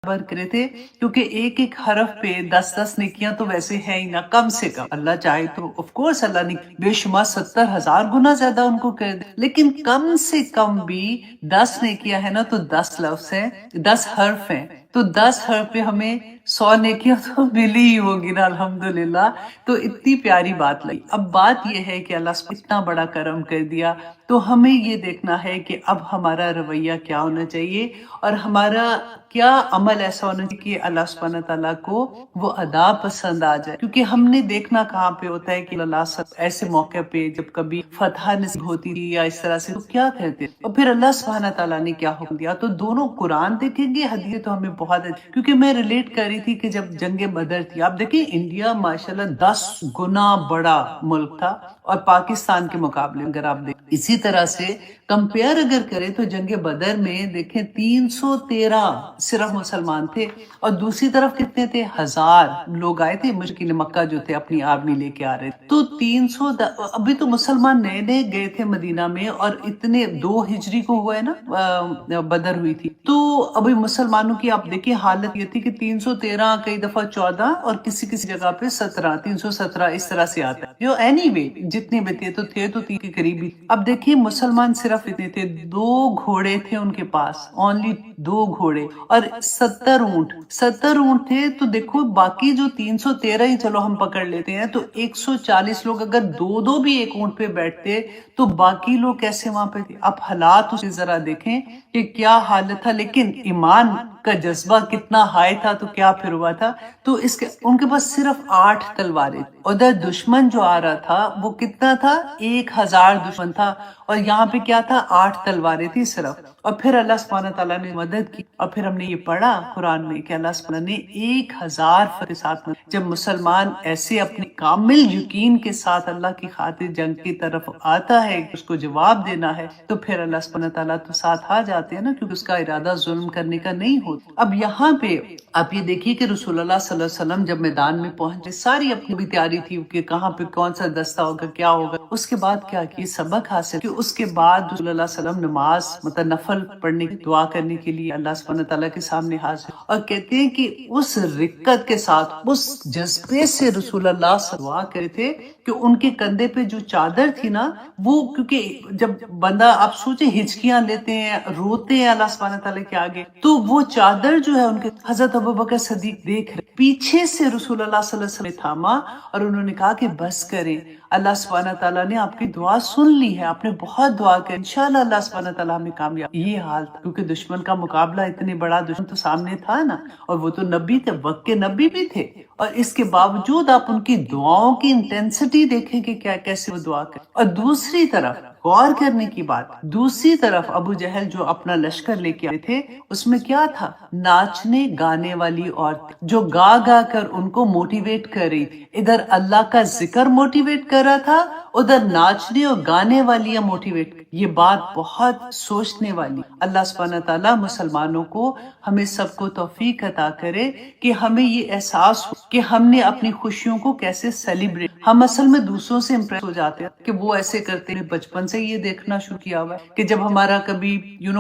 خبر کرے تھے، کیونکہ ایک ایک حرف پہ 10 نیکیاں تو ویسے ہے ہی نا، کم سے کم اللہ چاہے تو آف کورس اللہ نے بے شمار 70,000 گنا زیادہ ان کو کر دے، لیکن کم سے کم بھی 10 نیکیاں ہے نا، تو 10 لفظ ہیں، 10 حرف ہیں، تو 10 حرف پہ ہمیں 100 نیکیاں تو ملی ہی ہوگی نا الحمدللہ۔ تو اتنی پیاری بات لگی۔ اب بات یہ ہے کہ اللہ اتنا بڑا کرم کر دیا، تو ہمیں یہ دیکھنا ہے کہ اب ہمارا رویہ کیا ہونا چاہیے، اور ہمارا کیا عمل ایسا ہونا چاہیے کہ اللہ سبحانہ تعالیٰ کو وہ ادا پسند آ جائے۔ کیونکہ ہم نے دیکھنا کہاں پہ ہوتا ہے کہ اللہ ایسے موقع پہ جب کبھی فتح نصیب ہوتی تھی یا اس طرح سے، تو کیا کہتے، اور پھر اللہ سبحانہ تعالیٰ نے کیا حکم دیا۔ تو دونوں قرآن دیکھیں گے، حدیث تو ہمیں بہت، کیونکہ میں ریلیٹ کر رہی تھی کہ جب جنگ بدر تھی، آپ دیکھیں انڈیا ماشاءاللہ 10 گنا بڑا ملک تھا، اور پاکستان کے مقابلے اگر آپ دیکھیں اسی طرح سے کمپیئر اگر کریں تو جنگ بدر میں دیکھیں 313 صرف مسلمان تھے، اور دوسری طرف کتنے تھے، 1000 لوگ آئے تھے مشرکین مکہ جو تھے اپنی آرمی لے کے آ رہے تھے۔ تو 300 ابھی تو مسلمان نئے نئے گئے تھے مدینہ میں، اور اتنے 2 ہجری کو ہوا ہے نا بدر ہوئی تھی، تو ابھی مسلمانوں کی آپ دیکھیں حالت یہ تھی کہ 313 کئی دفعہ 14 اور کسی کسی جگہ پہ 17 317 اس طرح سے آتا ہے، جو اینی وے جتنے بھی تھے تو 3 کے قریب ہی۔ اب دیکھیے مسلمان صرف اتنے تھے، 2 گھوڑے تھے ان کے پاس، اونلی 2 گھوڑے، اور 70 اونٹ، 70 اونٹ تھے۔ تو دیکھو باقی جو 313 ہی چلو ہم پکڑ لیتے ہیں، تو 140 لوگ اگر 2 بھی ایک اونٹ پہ بیٹھتے تو باقی لوگ کیسے وہاں پہ تھے۔ اب حالات اسے ذرا دیکھیں کہ کیا حالت تھا، لیکن ایمان کا جذبہ کتنا ہائی تھا، تو کیا پھر ہوا تھا، تو ان کے پاس صرف 8 تلواریں، ادھر دشمن جو آ رہا تھا وہ کتنا تھا، 1000 دشمن تھا، اور یہاں پہ کیا تھا، 8 تلواریں تھی صرف۔ اور پھر اللہ سبحانہ تعالیٰ نے مدد کی، اور پھر ہم نے یہ پڑھا قرآن میں کہ اللہ سبحانہ نے 1000 کے ساتھ جب مسلمان ایسے اپنے کامل یقین کے ساتھ اللہ کی خاطر جنگ کی طرف آتا ہے، اس کو جواب دینا ہے، تو پھر اللہ سبحانہ تعالیٰ تو ساتھ آ جاتے ہیں نا، کیونکہ اس کا ارادہ ظلم کرنے کا نہیں ہوتا۔ اب یہاں پہ آپ یہ دیکھیے کہ رسول اللہ صلی اللہ علیہ وسلم جب میدان میں پہنچے، ساری اپنی بھی تیاری تھی کہ کہاں پہ کون سا دستہ ہوگا، کیا ہوگا۔ اس کے بعد کیا کی سبق حاصل کہ اس کے بعد رسول اللہ صلی اللہ علیہ وسلم نماز مطلب نفل پڑھنے کی دعا کرنے کے لیے اللہ سبحانہ تعالیٰ کے سامنے حاضر، اور کہتے ہیں کہ اس رقت کے ساتھ، اس جذبے سے رسول اللہ صلی اللہ علیہ وسلم دعا کرے تھے کہ ان کے کندھے پہ جو چادر تھی نا، وہ کیونکہ جب بندہ آپ سوچیں ہچکیاں لیتے ہیں، روتے ہیں اللہ سبحانہ تعالیٰ کے آگے، تو وہ چادر جو ہے ان کے حضرت ابوبکر صدیق دیکھ رہے، پیچھے سے رسول اللہ صلی اللہ علیہ وسلم نے تھاما، اور انہوں نے کہا کہ بس کریں، اللہ سبحانہ تعالیٰ نے آپ کی دعا سن لی ہے، آپ نے بہت دعا کی، انشاءاللہ اللہ سبحانہ تعالیٰ ہمیں کامیاب۔ یہ حال تھا کیونکہ دشمن کا مقابلہ، اتنے بڑا دشمن تو سامنے تھا نا، اور وہ تو نبی تھے، وقت کے نبی بھی تھے، اور اس کے باوجود آپ ان کی دعاؤں کی انٹینسٹی دیکھیں کہ کیسے وہ دعا کریں۔ اور دوسری طرف غور کرنے کی بات، دوسری طرف ابو جہل جو اپنا لشکر لے کے آئے تھے، اس میں کیا تھا، ناچنے گانے والی عورت جو گا گا کر ان کو موٹیویٹ کر رہی تھی، ادھر اللہ کا ذکر موٹیویٹ کر رہا تھا، ادھر ناچنے اور گانے والیاں موٹیویٹ۔ یہ بات بہت سوچنے والی۔ اللہ سبحانہ تعالیٰ مسلمانوں کو، ہمیں سب کو توفیق عطا کرے کہ ہمیں یہ احساس ہو کہ ہم نے اپنی خوشیوں کو کیسے سیلیبریٹ، ہم اصل میں دوسروں سے امپریس ہو جاتے ہیں کہ وہ ایسے کرتے ہیں، بچپن سے یہ دیکھنا شروع کیا ہوا ہے کہ جب ہمارا کبھی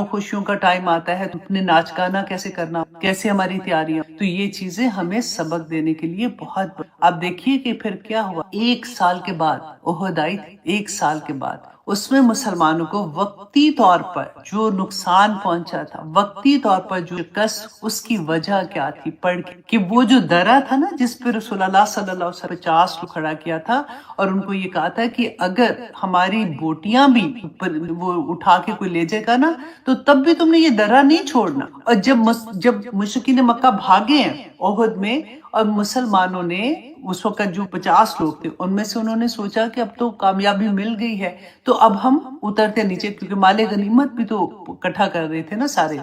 خوشیوں کا ٹائم آتا ہے تو اپنے ناچ گانا کیسے کرنا، کیسے ہماری تیاریاں، تو یہ چیزیں ہمیں سبق دینے کے لیے بہت۔ آپ دیکھیے کہ پھر کیا ہوا، 1 سال کے بعد احد آئی تھی، 1 سال کے بعد اس میں مسلمانوں کو وقتی طور پر جو نقصان پہنچا تھا، وقتی طور پر جو شکست، اس کی وجہ کیا تھی، پڑھ کہ وہ جو درہ تھا نا جس پہ رسول اللہ صلی اللہ علیہ وسلم 50 کو کھڑا کیا تھا، اور ان کو یہ کہا تھا کہ اگر ہماری بوٹیاں بھی وہ اٹھا کے کوئی لے جائے گا نا، تو تب بھی تم نے یہ درہ نہیں چھوڑنا۔ اور جب مشرکین مکہ بھاگے ہیں احد میں، اور مسلمانوں نے اس وقت جو 50 لوگ تھے ان میں سے انہوں نے سوچا کہ اب تو کامیابی مل گئی ہے، تو اب ہم اترتے نیچے، کیونکہ مال غنیمت بھی تو اکٹھا کر رہے تھے نا سارے۔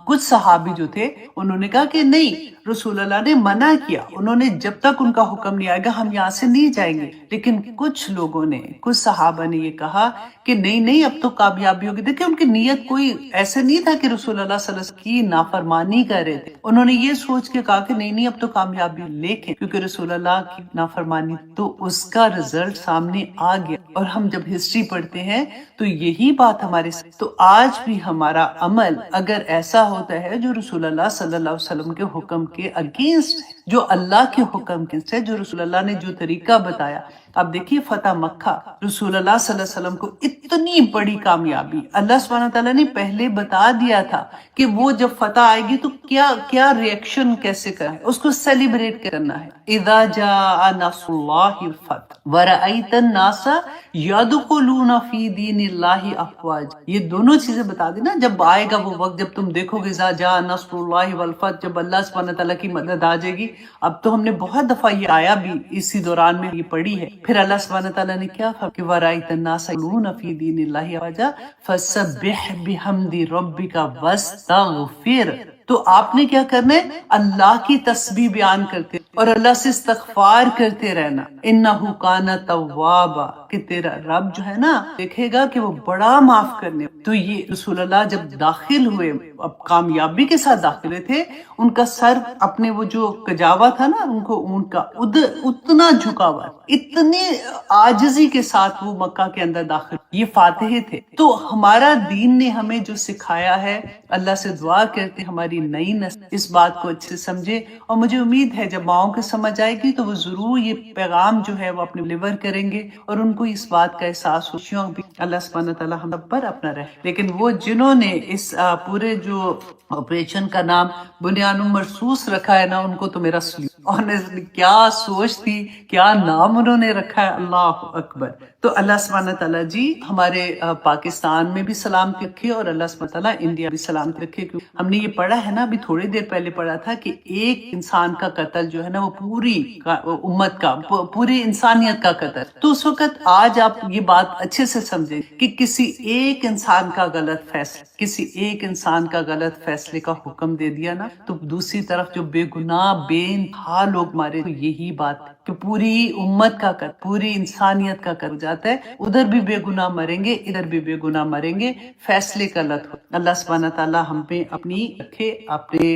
کچھ صحابی جو تھے انہوں نے کہا کہ نہیں، رسول اللہ نے منع کیا، انہوں نے جب تک ان کا حکم نہیں آئے گا ہم یہاں سے نہیں جائیں گے، لیکن کچھ لوگوں نے، کچھ صحابہ نے یہ کہا کہ نہیں اب تو کامیابی ہوگی۔ دیکھیں ان کی نیت کوئی ایسے نہیں تھا کہ رسول اللہ صلی اللہ علیہ وسلم کی نافرمانی کر رہے تھے، انہوں نے یہ سوچ کے کہا کہ نہیں اب تو کامیابی، لیکن کیونکہ رسول اللہ اللہ کی نافرمانی، تو اس کا رزلٹ سامنے آ گیا۔ اور ہم جب ہسٹری پڑھتے ہیں تو یہی بات ہمارے ساتھ، تو آج بھی ہمارا عمل اگر ایسا ہوتا ہے جو رسول اللہ صلی اللہ علیہ وسلم کے حکم کے اگینسٹ، جو اللہ کے حکم کے ہے، جو رسول اللہ نے جو طریقہ بتایا۔ اب دیکھیے فتح مکہ، رسول اللہ صلی اللہ علیہ وسلم کو اتنی بڑی کامیابی، اللہ سبحانہ تعالیٰ نے پہلے بتا دیا تھا کہ وہ جب فتح آئے گی تو کیا ریئیکشن کیسے کرنا ہے، اس کو سیلیبریٹ کرنا ہے۔ اذا جاء نصر اللہ الفتح ورأیت الناس یدخلون فی دین اللہ افواج، یہ دونوں چیزیں بتا دی نا، جب آئے گا وہ وقت جب تم دیکھو گے اذا جاء نصر اللہ والفتح، جب اللہ سبحانہ تعالیٰ کی مدد آ جائے گی۔ اب تو ہم نے بہت دفعہ یہ آیا بھی اسی دوران میں یہ پڑھی ہے۔ پھر اللہ سبحانہ تعالیٰ نے کیا فرمایا کہ وَرَأَيْتَ النَّاسَ يَدْخُلُونَ فِي دِينِ اللَّهِ أَفْوَاجًا فَسَبِّحْ بِحَمْدِ رَبِّكَ وَاسْتَغْفِرْ، تو آپ نے کیا کرنا ہے؟ اللہ کی تسبیح بیان کرتے اور اللہ سے استغفار کرتے رہنا۔ انہ کان توابا، کہ تیرا رب جو ہے نا دیکھے گا کہ وہ بڑا معاف کرنے۔ تو یہ رسول اللہ جب داخل ہوئے، اب کامیابی کے ساتھ داخلے تھے، ان کا سر اپنے وہ جو کجاوا تھا نا ان کو اونٹ کا اتنا جھکا ہوا، اتنے عاجزی کے ساتھ وہ مکہ کے اندر داخل، یہ فاتح تھے۔ تو ہمارا دین نے ہمیں جو سکھایا ہے، اللہ سے دعا کرتے ہماری نئی نسل اس بات کو اچھے سے سمجھے، اور مجھے امید ہے جب ماؤں کو سمجھ آئے گی تو وہ ضرور یہ پیغام جو ہے وہ اپنے لیور کریں گے، اور ان کو اس بات کا احساس ہو بھی اللہ سبحانہ تعالیٰ ہم سب پر اپنا رہے۔ لیکن وہ جنہوں نے اس پورے جو آپریشن کا نام بنیان مرصوص رکھا ہے نا، ان کو تو میرا آنیسٹلی کیا سوچ تھی، کیا نام انہوں نے رکھا ہے، اللہ اکبر۔ تو اللہ سبحانہ تعالیٰ جی ہمارے پاکستان میں بھی سلامتی رکھے، اور اللہ سبحانہ تعالیٰ انڈیا بھی سلامتی رکھے۔ ہم نے یہ پڑھا ہے نا، ابھی تھوڑی دیر پہلے پڑھا تھا کہ ایک انسان کا قتل جو ہے نا وہ پوری امت کا، پوری انسانیت کا قتل۔ تو اس وقت آج آپ یہ بات اچھے سے سمجھیں کہ کسی ایک انسان کا غلط فیصلہ، کسی ایک انسان کا غلط فیصلے کا حکم دے دیا نا، تو دوسری طرف جو بے گناہ بے انتہا لوگ مارے، تو یہی بات کہ پوری امت کا قتل، پوری انسانیت کا قتل جاتا ہے۔ ادھر بھی بے گناہ مریں گے، ادھر بھی بے گناہ مریں گے، فیصلے غلط ہو۔ اللہ سبحانہ تعالیٰ ہم پہ اپنی رکھے، اپنے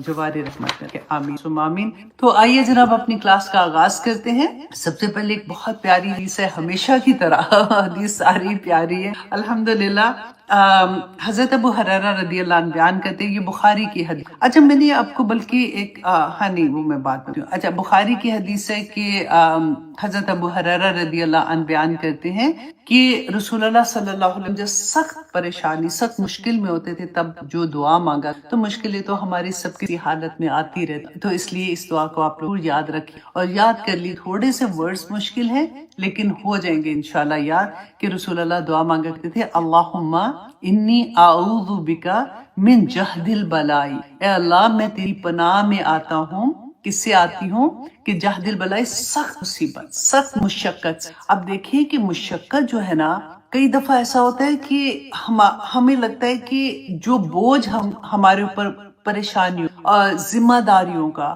جوار رحمت رکھے، آمین ثم آمین۔ تو آئیے جناب اپنی کلاس کا آغاز کرتے ہیں۔ سب سے پہلے ایک بہت پیاری حدیث ہے، ہمیشہ کی طرح حدیث ساری پیاری ہے الحمدللہ۔ حضرت ابو ہریرہ رضی اللہ عنہ بیان کرتے ہیں، یہ بخاری کی حدیث۔ اچھا میں نے آپ کو بلکہ ایک نہیں وہ میں بات کرتی ہوں۔ اچھا بخاری کی حدیث ہے کہ حضرت ابو ہریرہ رضی اللہ عنہ بیان کرتے ہیں کہ رسول اللہ صلی اللہ علیہ وسلم جب سخت پریشانی، سخت مشکل میں ہوتے تھے، تب جو دعا مانگا، تو مشکلیں تو ہماری سب کی حالت میں آتی رہتی، تو اس لیے اس دعا کو آپ لوگ یاد رکھیں اور یاد کر لی۔ تھوڑے سے ورڈز مشکل ہیں لیکن ہو جائیں گے انشاءاللہ یاد، کہ رسول اللہ دعا مانگا کرتے تھے، اللہم انی اعوذ بکا من جہد البلائی، اے اللہ میں تیری پناہ میں آتا ہوں، کس سے آتی ہوں؟ کہ جہد البلائی، سخت مصیبت، سخت مشقت۔ اب دیکھیں کہ مشقت جو ہے نا، کئی دفعہ ایسا ہوتا ہے کہ ہمیں لگتا ہے کہ جو بوجھ ہمارے اوپر پریشانیوں اور ذمہ داریوں کا،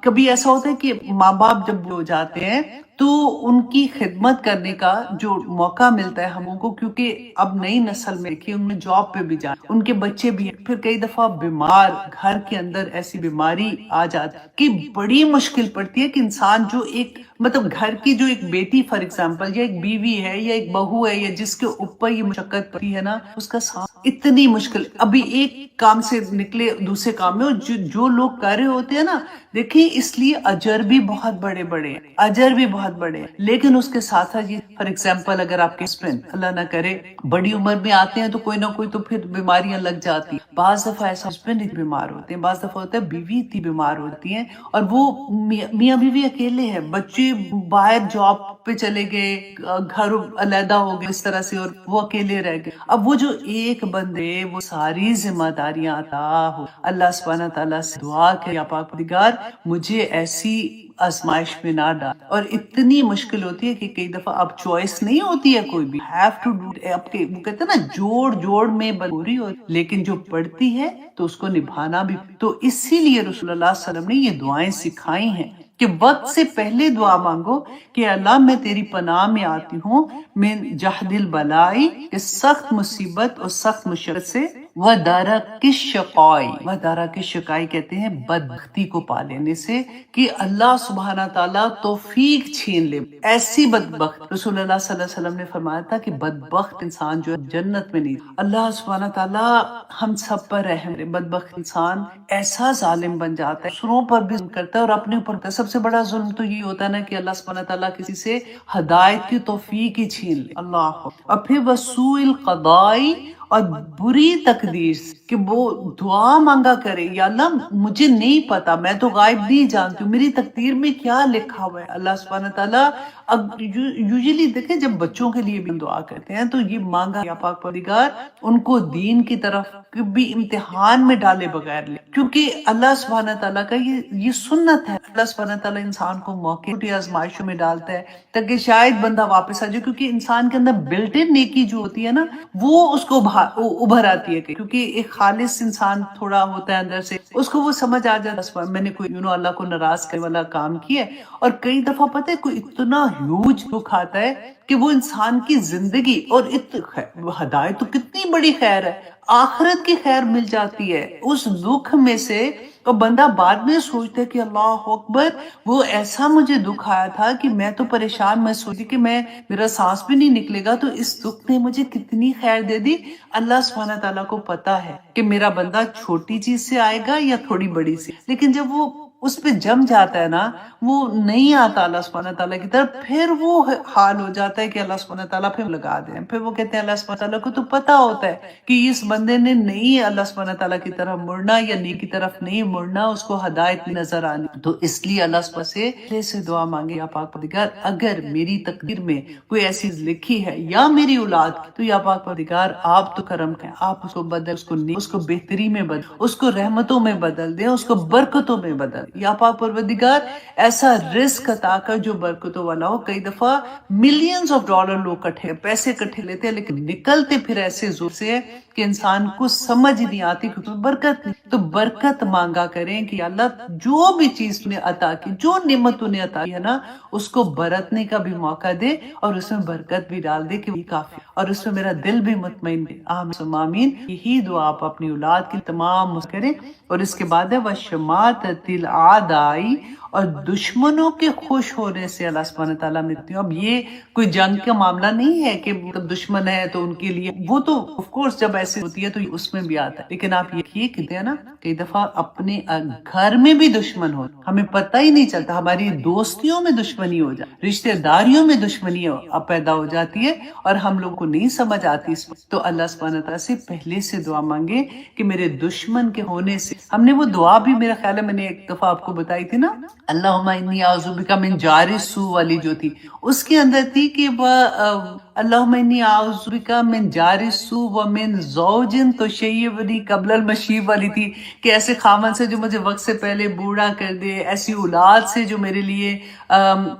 کبھی ایسا ہوتا ہے کہ ماں باپ جب ہو جاتے ہیں تو ان کی خدمت کرنے کا جو موقع ملتا ہے ہم کو، کیونکہ اب نئی نسل میں کہ ان میں جاب پہ بھی جانا، ان کے بچے بھی ہیں، پھر کئی دفعہ بیمار، گھر کے اندر ایسی بیماری آ جاتی کہ بڑی مشکل پڑتی ہے کہ انسان جو ایک مطلب گھر کی جو ایک بیٹی فار ایگزامپل، یا ایک بیوی ہے یا ایک بہو ہے، یا جس کے اوپر یہ مشقت پڑی ہے نا، اس کا اتنی مشکل، ابھی ایک کام سے نکلے دوسرے کام میں، اور جو لوگ کر رہے ہوتے ہیں نا، دیکھیں اس لیے اجر بھی بہت بڑے بڑے ہیں، اجر بھی بہت بڑے ہیں، لیکن اس کے ساتھ ساتھ یہ فار ایگزامپل اگر آپ کے ہسبینڈ اللہ نہ کرے بڑی عمر میں آتے ہیں تو کوئی نہ کوئی تو پھر بیماریاں لگ جاتی، بعض دفعہ ایسا ہسبینڈ بیمار ہوتے ہیں، بعض دفعہ ہوتا ہے بیوی اتنی بیمار ہوتی ہیں، اور وہ میاں بیوی اکیلے ہیں، بچے باہر جاب پہ چلے گئے، گھر علیحدہ ہو گئے اس طرح سے، اور وہ اکیلے رہ گئے۔ اب وہ جو ایک بندے وہ ساری ذمہ داریاں عطا ہو، اللہ سبحانہ تعالیٰ سے دعا کہ یا پاک پروردگار مجھے ایسی آزمائش میں نہ ڈال، اور اتنی مشکل ہوتی ہے کہ کئی دفعہ اب چوائس نہیں ہوتی ہے کوئی بھی، ہیو ٹو ڈو، اب کے وہ کہتے ہیں نا جوڑ میں بنوری ہوتی، لیکن جو پڑتی ہے تو اس کو نبھانا بھی۔ تو اسی لیے رسول اللہ صلی اللہ علیہ وسلم نے یہ دعائیں سکھائی ہیں کہ وقت سے پہلے دعا مانگو کہ اللہ میں تیری پناہ میں آتی ہوں من جہد البلائی، کہ سخت مصیبت اور سخت مشقت سے، وَدَرَكِ الشَّقَاءِ، وَدَرَكِ الشَّقَاءِ کہتے ہیں بدبختی کو پا لینے سے، کہ اللہ سبحانہ تعالیٰ توفیق چھین لے ایسی بدبخت۔ رسول اللہ صلی اللہ علیہ وسلم نے فرمایا تھا کہ بدبخت انسان جو ہے جنت میں نہیں۔ اللہ سبحانہ تعالیٰ ہم سب پر رحم کرے۔ بدبخت انسان ایسا ظالم بن جاتا ہے، دوسروں پر بھی ظلم کرتا ہے اور اپنے اوپر کرتا ہے۔ سب سے بڑا ظلم تو یہ ہوتا ہے نا کہ اللہ سبحانہ تعالیٰ کسی سے ہدایت کی توفیق ہی چھین لے۔ اللہ، اور پھر وسوء القضاء، اور بری تقدیر سے، کہ وہ دعا مانگا کرے، یا اللہ مجھے نہیں پتا، میں تو غائب نہیں جانتی ہوں، میری تقدیر میں کیا لکھا ہوا ہے۔ اللہ سبحانہ تعالیٰ یوزلی دیکھیں جب بچوں کے لیے بھی دعا کرتے ہیں تو یہ مانگا یا پاک پروردگار ان کو دین کی طرف بھی امتحان میں ڈالے بغیر لے، کیونکہ اللہ سبحانہ تعالیٰ کا یہ سنت ہے۔ اللہ سبحانہ تعالیٰ انسان کو موقع چھوٹی آزمائشوں میں ڈالتا ہے تاکہ شاید بندہ واپس آ جائے، کیونکہ انسان کے اندر بلٹ ان نیکی جو ہوتی ہے نا وہ اس کو ابھر آتی ہے، کیونکہ ایک خالص انسان تھوڑا ہوتا ہے اندر سے، اس کو وہ سمجھ آ جاتا ہے میں نے کوئی اللہ کو ناراض کرنے والا کام کیا ہے۔ اور کئی دفعہ پتہ ہے کوئی اتنا ہیوج دکھ آتا ہے کہ وہ انسان کی زندگی اور ہدایت تو کتنی بڑی خیر ہے، آخرت کی خیر مل جاتی ہے اس دکھ میں سے، اور بندہ بعد میں سوچتا ہے کہ اللہ اکبر، وہ ایسا مجھے دکھ آیا تھا کہ میں تو پریشان، میں سوچی کہ میرا سانس بھی نہیں نکلے گا، تو اس دکھ نے مجھے کتنی خیر دے دی۔ اللہ سبحانہ تعالیٰ کو پتا ہے کہ میرا بندہ چھوٹی چیز سے آئے گا یا تھوڑی بڑی سی، لیکن جب وہ اس پہ جم جاتا ہے نا، وہ نہیں آتا اللہ سبحانہ تعالیٰ کی طرف، پھر وہ حال ہو جاتا ہے کہ اللہ سبحانہ تعالیٰ پھر لگا دیں، پھر وہ کہتے ہیں اللہ سبحانہ تعالیٰ کو تو پتا ہوتا ہے کہ اس بندے نے نہیں اللہ سبحانہ تعالیٰ کی طرف مڑنا یا نیکی کی طرف نہیں مڑنا، اس کو ہدایت نہیں نظر آنی، تو اس لیے اللہ سبحانہ سے پہلے سے دعا مانگے، یا پاک پروردگار اگر میری تقدیر میں کوئی ایسی لکھی ہے یا میری اولاد کی، تو یا پاک پروردگار آپ تو کرم کریں، آپ اس کو بدل، اس کو بہتری میں بدل، اس کو رحمتوں میں بدل دیں، اس کو برکتوں میں بدل، یا پاک پروردگار ایسا رزق عطا کر جو برکتوں والا ہو۔ کئی دفعہ ملینز آف ڈالر لوگ پیسے اکٹھے لیتے ہیں لیکن نکلتے پھر ایسے زور سے ہے کہ انسان کو سمجھ نہیں آتی کہ برکت نہیں، تو برکت مانگا کریں کہ اللہ جو بھی چیز نے عطا کی، جو نعمت نے عطا کی ہے نا، اس کو برتنے کا بھی موقع دے اور اس میں برکت بھی ڈال دے کہ وہ کافی، اور اس میں میرا دل بھی مطمئن دے۔ آمین آمین۔ یہی دعا آپ اپنی اولاد کی تمام کریں، اور اس کے بعد ہے وَشَمَاتَةِ الْأَعْدَاءِ، اور دشمنوں کے خوش ہونے سے اللہ سبحانہ تعالیٰ ملتی ہوں۔ اب یہ کوئی جنگ کا معاملہ نہیں ہے کہ دشمن ہے تو ان کے لیے، وہ تو آف کورس جب ایسے ہوتی ہے تو اس میں بھی آتا ہے، لیکن آپ یہ کہتے ہیں نا کئی دفعہ اپنے گھر میں بھی دشمن ہو، ہمیں پتہ ہی نہیں چلتا، ہماری دوستیوں میں دشمنی ہو جاتی، رشتہ داریوں میں دشمنی پیدا ہو جاتی ہے اور ہم لوگوں کو نہیں سمجھ آتی اس وقت، تو اللہ سبحانہ تعالیٰ سے پہلے سے دعا مانگے کہ میرے دشمن کے ہونے سے۔ ہم نے وہ دعا بھی میرا خیال ہے میں نے ایک دفعہ آپ کو بتائی تھی نا، اللہم انی اعوذ بک من جار السوء والی جو تھی، اس کے اندر تھی کہ اللہم انی اعوذ بک من جار السوء ومن زوج تشیبنی قبل المشیب والی تھی، کہ ایسے خامن سے جو مجھے وقت سے پہلے بوڑھا کر دے، ایسی اولاد سے جو میرے لیے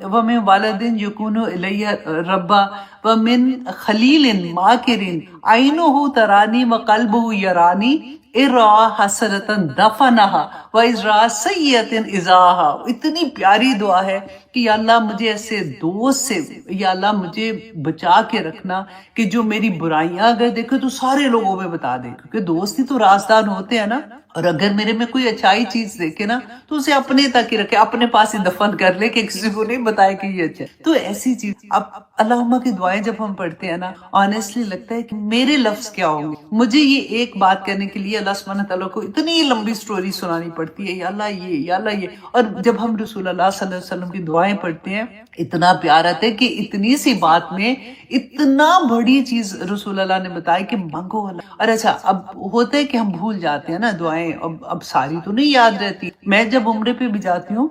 ومن والد یکون الی ربا ومن خلیل ماکر عینہ ترانی وقلبہ یرانی ارا حسرتن دفنہا وَإِذْرَا سَيِّئَةٍ إِذَاهَا۔ اتنی پیاری دعا ہے کہ یا اللہ مجھے ایسے دوست سے، یا اللہ مجھے بچا کے رکھنا کہ جو میری برائیاں اگر دیکھے تو سارے لوگوں میں بتا دے، کیونکہ دوست ہی تو رازدار ہوتے ہیں نا، اور اگر میرے میں کوئی اچھائی چیز دیکھے نا تو اسے اپنے تک ہی رکھے، اپنے پاس ہی دفن کر لے کہ کسی کو نہیں بتائے کہ یہ اچھا ہے۔ تو ایسی چیز، اب اللہم کی دعائیں جب ہم پڑھتے ہیں نا، آنیسٹلی لگتا ہے کہ میرے لفظ کیا ہوں گے، مجھے یہ ایک بات کرنے کے لیے اللہ سبحانہ تعالیٰ کو اتنی لمبی سٹوری سنانی پڑتی ہے، یا اللہ یہ، یا اللہ یہ، اور جب ہم رسول اللہ صلی اللہ علیہ وسلم کی دعائیں پڑھتے ہیں اتنا پیار آتا ہے کہ اتنی سی بات میں اتنا بڑی چیز رسول اللہ نے بتائی کہ مانگو اللہ۔ اور اچھا اب ہوتا ہے کہ ہم بھول جاتے ہیں نا دعائیں، اب ساری تو نہیں یاد رہتی۔ میں جب عمرے پہ بھی جاتی ہوں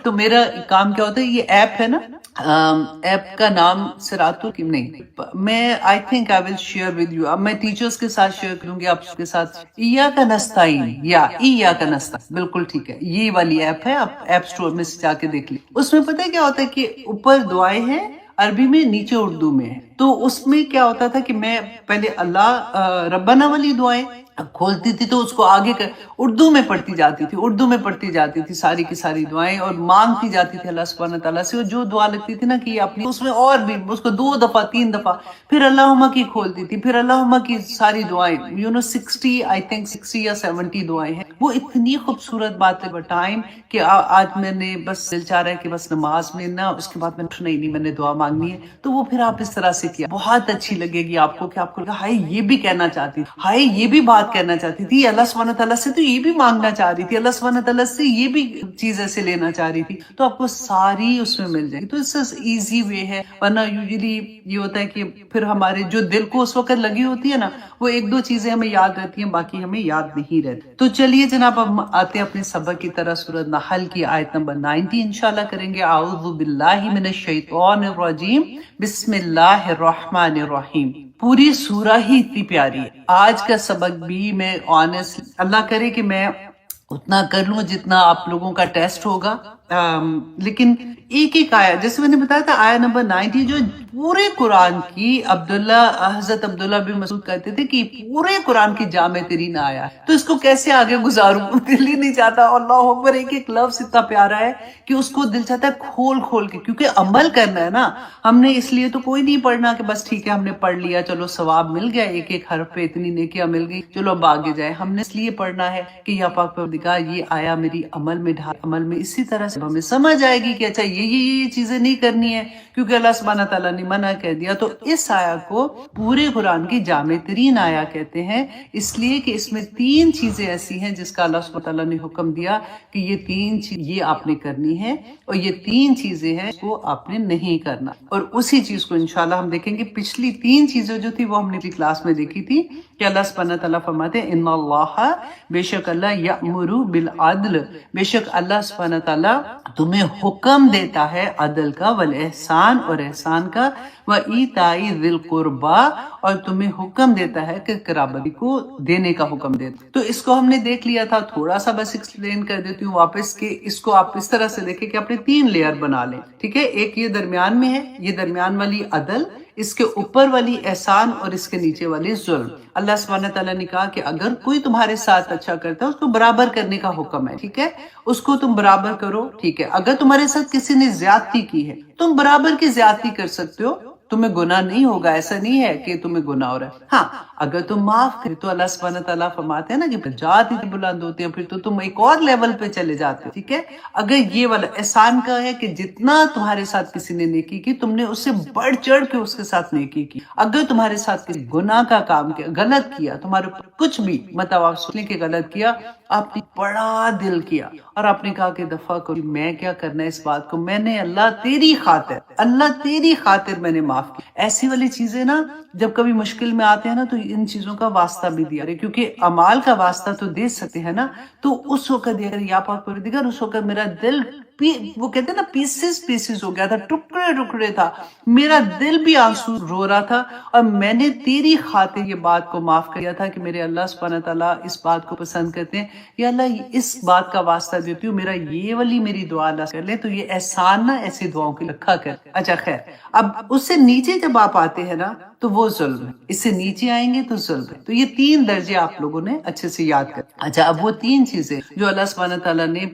تو میرا کام کیا ہوتا ہے، یہ ایپ ہے نا، ایپ کا نام صراط نہیں، میں I think I will share with you, اب میں ٹیچرز کے ساتھ شیئر کروں گی آپ کے ساتھ، ایاک نستعین یا ایاک نستعین، بالکل ٹھیک ہے، یہ والی ایپ ہے، آپ ایپ سٹور میں سے جا کے دیکھ لیں۔ اس میں پتہ ہے کیا ہوتا ہے کہ اوپر دعائیں ہیں عربی میں، نیچے اردو میں ہے، تو اس میں کیا ہوتا تھا کہ میں پہلے اللہ ربنا والی دعائیں کھولتی تھی تو اس کو آگے اردو میں پڑھتی جاتی تھی ساری کی ساری دعائیں، اور مانگتی جاتی تھی اللہ سبحانہ تعالیٰ سے، اور جو دعا لگتی تھی نا کہ یہ اپنی اس میں اور بھی اس کو 2 دفعہ 3 دفعہ پھر اللہم کی کھولتی تھی، پھر اللہم کی ساری دعائیں 60 آئی تھنک 60 یا 70 دعائیں ہیں. وہ اتنی خوبصورت بات ہے ٹائم کہ آج میں نے بس دل چاہ رہا ہے کہ بس نماز میں نا اس کے بعد میں اٹھنا ہی نہیں، میں نے دعا مانگنی ہے. تو وہ پھر آپ اس طرح سے کیا، بہت اچھی لگے گی آپ کو کہ آپ کو لگا ہائے یہ بھی کہنا چاہتی، ہائے یہ بھی بات کہنا چاہتی تھی، اللہ سبحانہ تعالیٰ سے تو یہ بھی مانگنا چاہ رہی تھی، اللہ سبحانہ تعالیٰ سے یہ بھی چیز ایسے لینا چاہ رہی تھی. تو آپ کو ساری اس میں مل جائے گی. تو اس سے ایزی وے ہے. ورنہ یوزلی یہ ہوتا ہے کہ پھر ہمارے جو دل کو اس وقت لگی ہوتی ہے نا، وہ 1-2 چیزیں ہمیں یاد رہتی ہیں، باقی ہمیں یاد نہیں رہتی. تو چلیے جناب اب آتے ہیں اپنے سبق کی طرح. سورۃ نحل کی آیت نمبر 90 انشاءاللہ کریں گے. اعوذ باللہ من الشیطان الرجیم، بسم اللہ الرحمن الرحیم. پوری سورہ ہی اتنی پیاری ہے. آج کا سبق بھی میں آنیسٹلی اللہ کرے کہ میں اتنا کر لوں جتنا آپ لوگوں کا ٹیسٹ ہوگا، لیکن ایک ایک آیا جیسے میں نے بتایا تھا آیا نمبر 90 جو پورے قرآن کی حضرت عبداللہ بن مسعود کہتے تھے کہ پورے قرآن کی جامع ترین آیا ہے. تو اس کو کیسے آگے گزاروں، دل ہی نہیں چاہتا. اللہ اکبر، ایک ایک لفظ اتنا پیارا ہے کہ اس کو دل چاہتا ہے کھول کے، کیونکہ عمل کرنا ہے نا ہم نے. اس لیے تو کوئی نہیں پڑھنا کہ بس ٹھیک ہے ہم نے پڑھ لیا چلو ثواب مل گیا، ایک ایک حرف پہ اتنی نیکیاں مل گئی چلو اب آگے جائے. ہم نے اس لیے پڑھنا ہے کہ یا پاک پروردگار یہ آیا میری عمل میں ڈھال، عمل میں اسی طرح سے ہمیں سمجھ آئے گی کہ اچھا یہ چیزیں نہیں کرنی ہے کیونکہ اللہ سبحانہ تعالیٰ نے منع کہہ دیا. تو اس آیا کو پورے قرآن کی جامع ترین آیا کہتے ہیں، اس لیے کہ اس میں 3 چیزیں ایسی ہیں جس کا اللہ سبحانہ تعالیٰ نے حکم دیا کہ یہ 3 چیز یہ آپ نے کرنی ہے، اور یہ 3 چیزیں ہیں وہ آپ نے نہیں کرنا. اور اسی چیز کو انشاءاللہ ہم دیکھیں گے. پچھلی 3 چیزیں جو تھی وہ ہم نے پچھلی کلاس میں دیکھی تھی کہ اللہ سبحانہ تعالیٰ فرماتے ہیں ان اللہ، بے شک اللہ یأمر بالعدل، بے شک اللہ سبحانہ تعالیٰ تمہیں حکم دیتا ہے عدل کا، والاحسان اور احسان کا، وایتاء ذی القربی اور تمہیں حکم دیتا ہے کہ قرابتی کو دینے کا حکم دیتا. تو اس کو ہم نے دیکھ لیا تھا، تھوڑا سا بس ایکسپلین کر دیتی ہوں واپس کہ اس کو آپ اس طرح سے دیکھیں کہ اپنے 3 لیئر بنا لیں. ٹھیک ہے، ایک یہ درمیان میں ہے، یہ درمیان والی عدل، اس کے اوپر والی احسان، اور اس کے نیچے والی ظلم. اللہ سبحانہ تعالیٰ نے کہا کہ اگر کوئی تمہارے ساتھ اچھا کرتا ہے اس کو برابر کرنے کا حکم ہے. ٹھیک ہے، اس کو تم برابر کرو. ٹھیک ہے، اگر تمہارے ساتھ کسی نے زیادتی کی ہے تم برابر کی زیادتی کر سکتے ہو، تمہیں گناہ نہیں ہوگا. ایسا نہیں ہے کہ تمہیں گناہ ہو رہا ہے. ہاں اگر تم معاف کرے تو اللہ سبحانہ تعالیٰ فرماتے ہیں نا کہ جات ہی بلند ہوتے ہیں، پھر تو تم ایک اور لیول پہ چلے جاتے ہو. ٹھیک ہے، اگر یہ والا احسان کا ہے کہ جتنا تمہارے ساتھ کسی نے نیکی کی تم نے اس سے بڑھ چڑھ کے اس کے ساتھ نیکی کی. اگر تمہارے ساتھ کسی گناہ کا کام کیا، غلط کیا، تمہارے اوپر کچھ بھی مطلب سننے کے غلط کیا، آپ نے بڑا دل کیا اور آپ نے کہا کہ دفع کرو، میں کیا کرنا ہے اس بات کو، میں نے اللہ تیری خاطر میں نے معاف کی. ایسی والی چیزیں نا جب کبھی مشکل میں آتے ہیں نا تو ان چیزوں کا واسطہ بھی دیا رہے، کیونکہ اعمال کا واسطہ تو دے سکتے ہیں نا. تو اس وقت دیا یا پاک پروردگار، اس وقت میرا دل وہ کہتے ہیں نا پیسز ہو گیا تھا، ٹکڑے تھا، میرا دل بھی آنسو رو رہا تھا، اور میں نے تیری خاطر یہ بات کو معاف کیا تھا کہ میرے اللہ سبحانہ تعالیٰ اس بات کو پسند کرتے ہیں. یا اللہ اس بات کا واسطہ دیتی ہوں میرا یہ والی میری دعا اللہ کر لے. تو یہ احسان نہ ایسی دعاؤں کی رکھا کر. اچھا خیر، اب اس سے نیچے جب آپ آتے ہیں نا تو وہ ظلم ہے، اس سے نیچے آئیں گے تو ظلم ہے. تو یہ 3 درجے آپ لوگوں نے اچھے سے یاد کر. اچھا اب وہ 3 چیزیں جو اللہ سبحانہ تعالیٰ نے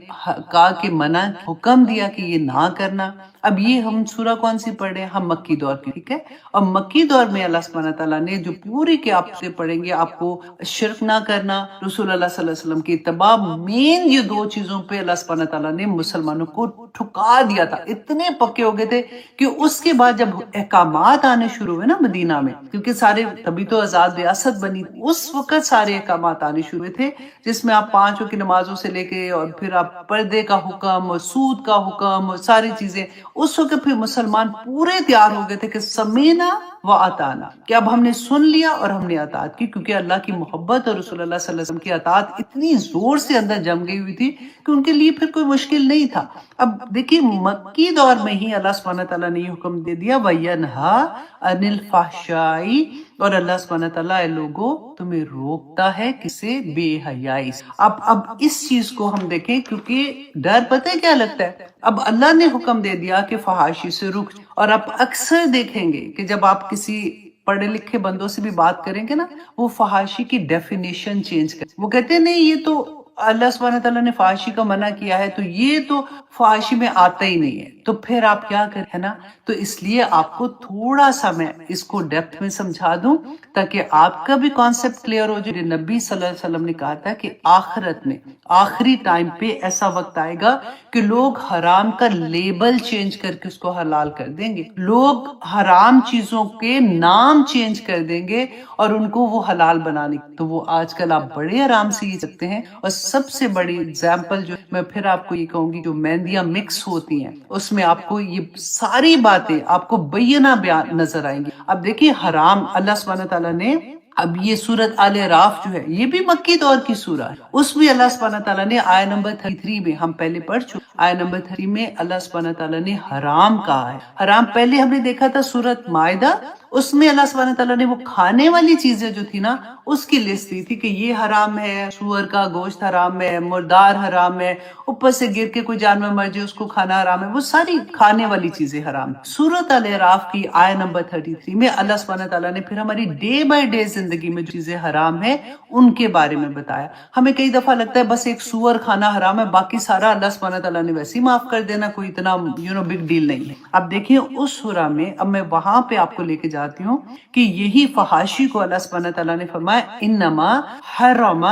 کہا کہ منع، حکم دیا کہ یہ نہ کرنا. اب یہ ہم سورہ کون سی پڑھ رہے ہیں؟ ہم مکی دور کی. ٹھیک ہے، اور مکی دور میں اللہ سبحانہ تعالیٰ نے جو پوری کے آپ سے پڑھیں گے، آپ کو شرک نہ کرنا، رسول اللہ صلی اللہ علیہ وسلم کی اتباع، مین یہ 2 چیزوں پہ اللہ سبحانہ تعالیٰ نے مسلمانوں کو ٹھکا دیا تھا. اتنے پکے ہو گئے تھے کہ اس کے بعد جب احکامات آنے شروع ہوئے نا مدینہ میں، کیونکہ سارے تبھی تو آزاد ریاست بنی، اس وقت سارے احکامات آنے شروع ہوئے تھے جس میں آپ 5 وقت کی نمازوں سے لے کے اور پھر آپ پردے کا حکم اور سود کا حکم اور ساری چیزیں. اس وقت پھر مسلمان پورے تیار ہو گئے تھے کہ سمینا و اطاعنا، کہ اب ہم نے سن لیا اور ہم نے اطاعت کی، کیونکہ اللہ کی محبت اور رسول اللہ صلی اللہ علیہ وسلم کی اطاعت اتنی زور سے اندر جم گئی ہوئی تھی کہ ان کے لیے پھر کوئی مشکل نہیں تھا. اب دیکھیے مکی دور میں ہی اللہ سبحانہ تعالیٰ نے یہ حکم دے دیا وَيَنْهَا عَنِ الْفَحْشَاءِ، اور اللہ سبحانہ تعالیٰ اے لوگو تمہیں روکتا ہے کسے؟ بے حیائی. اب اس چیز کو ہم دیکھیں، کیونکہ ڈر پتہ ہے کیا لگتا ہے؟ اب اللہ نے حکم دے دیا کہ فحاشی سے رک، اور آپ اکثر دیکھیں گے کہ جب آپ آپ کسی پڑھے لکھے بندوں سے بھی بات کریں گے نا، وہ فحاشی کی ڈیفینیشن چینج کر، وہ کہتے ہیں نہیں یہ تو اللہ سبحانہ تعالیٰ نے فحاشی کا منع کیا ہے تو یہ تو فحاشی میں آتا ہی نہیں ہے، تو پھر آپ کیا کریں، ہے نا؟ تو اس لیے آپ کو تھوڑا سا میں اس کو ڈیپتھ میں سمجھا دوں تاکہ آپ کا بھی کانسیپٹ کلیئر ہو جائے۔ نبی صلی اللہ علیہ وسلم نے کہا تھا کہ آخرت میں آخری ٹائم پہ ایسا وقت آئے گا کہ لوگ حرام کا لیبل چینج کر کے اس کو حلال کر دیں گے، لوگ حرام چیزوں کے نام چینج کر دیں گے اور ان کو وہ حلال بنانے، تو وہ آج کل آپ بڑے آرام سے یہ سکتے ہیں۔ اور سب سے بڑی اگزامپل جو میں پھر آپ کو یہ کہوں گی، جو مہندیاں مکس ہوتی ہیں اس میں آپ کو یہ ساری باتیں آپ کو بینہ بیان نظر آئیں گی۔ اب دیکھیے حرام اللہ سبحانہ تعالیٰ نے، اب یہ سورت آل اعراف جو ہے یہ بھی مکی دور کی سورہ ہے، اس میں اللہ سبحانہ تعالیٰ نے آیہ نمبر 33 میں، ہم پہلے پڑھ چکے، آیہ نمبر 33 میں اللہ سبحانہ تعالیٰ نے حرام کہا ہے۔ حرام پہلے ہم نے دیکھا تھا سورت مائدہ، اس میں اللہ سبحانہ تعالیٰ نے وہ کھانے والی چیزیں جو تھی نا اس کی لسٹ دی تھی کہ یہ حرام ہے، سور کا گوشت حرام ہے، مردار حرام ہے، اوپر سے گر کے کوئی جانور مر جائے اس کو کھانا حرام ہے، وہ ساری کھانے والی چیزیں حرام۔ سورت الاعراف کی آیہ نمبر 33 میں اللہ سبحانہ تعالیٰ نے پھر ہماری ڈے بائی ڈے زندگی میں جو چیزیں حرام ہیں ان کے بارے میں بتایا۔ ہمیں کئی دفعہ لگتا ہے بس ایک سور کھانا حرام ہے، باقی سارا اللہ سبحانہ تعالیٰ نے ویسے ہی معاف کر دینا، کوئی اتنا بگ ڈیل نہیں ہے۔ اب دیکھیں اس سورہ میں، اب میں وہاں پہ آپ کو لے کے جاتی ہوں کہ یہی فحاشی کو اللہ سبحانہ تعالیٰ نے فرمایا انما حرم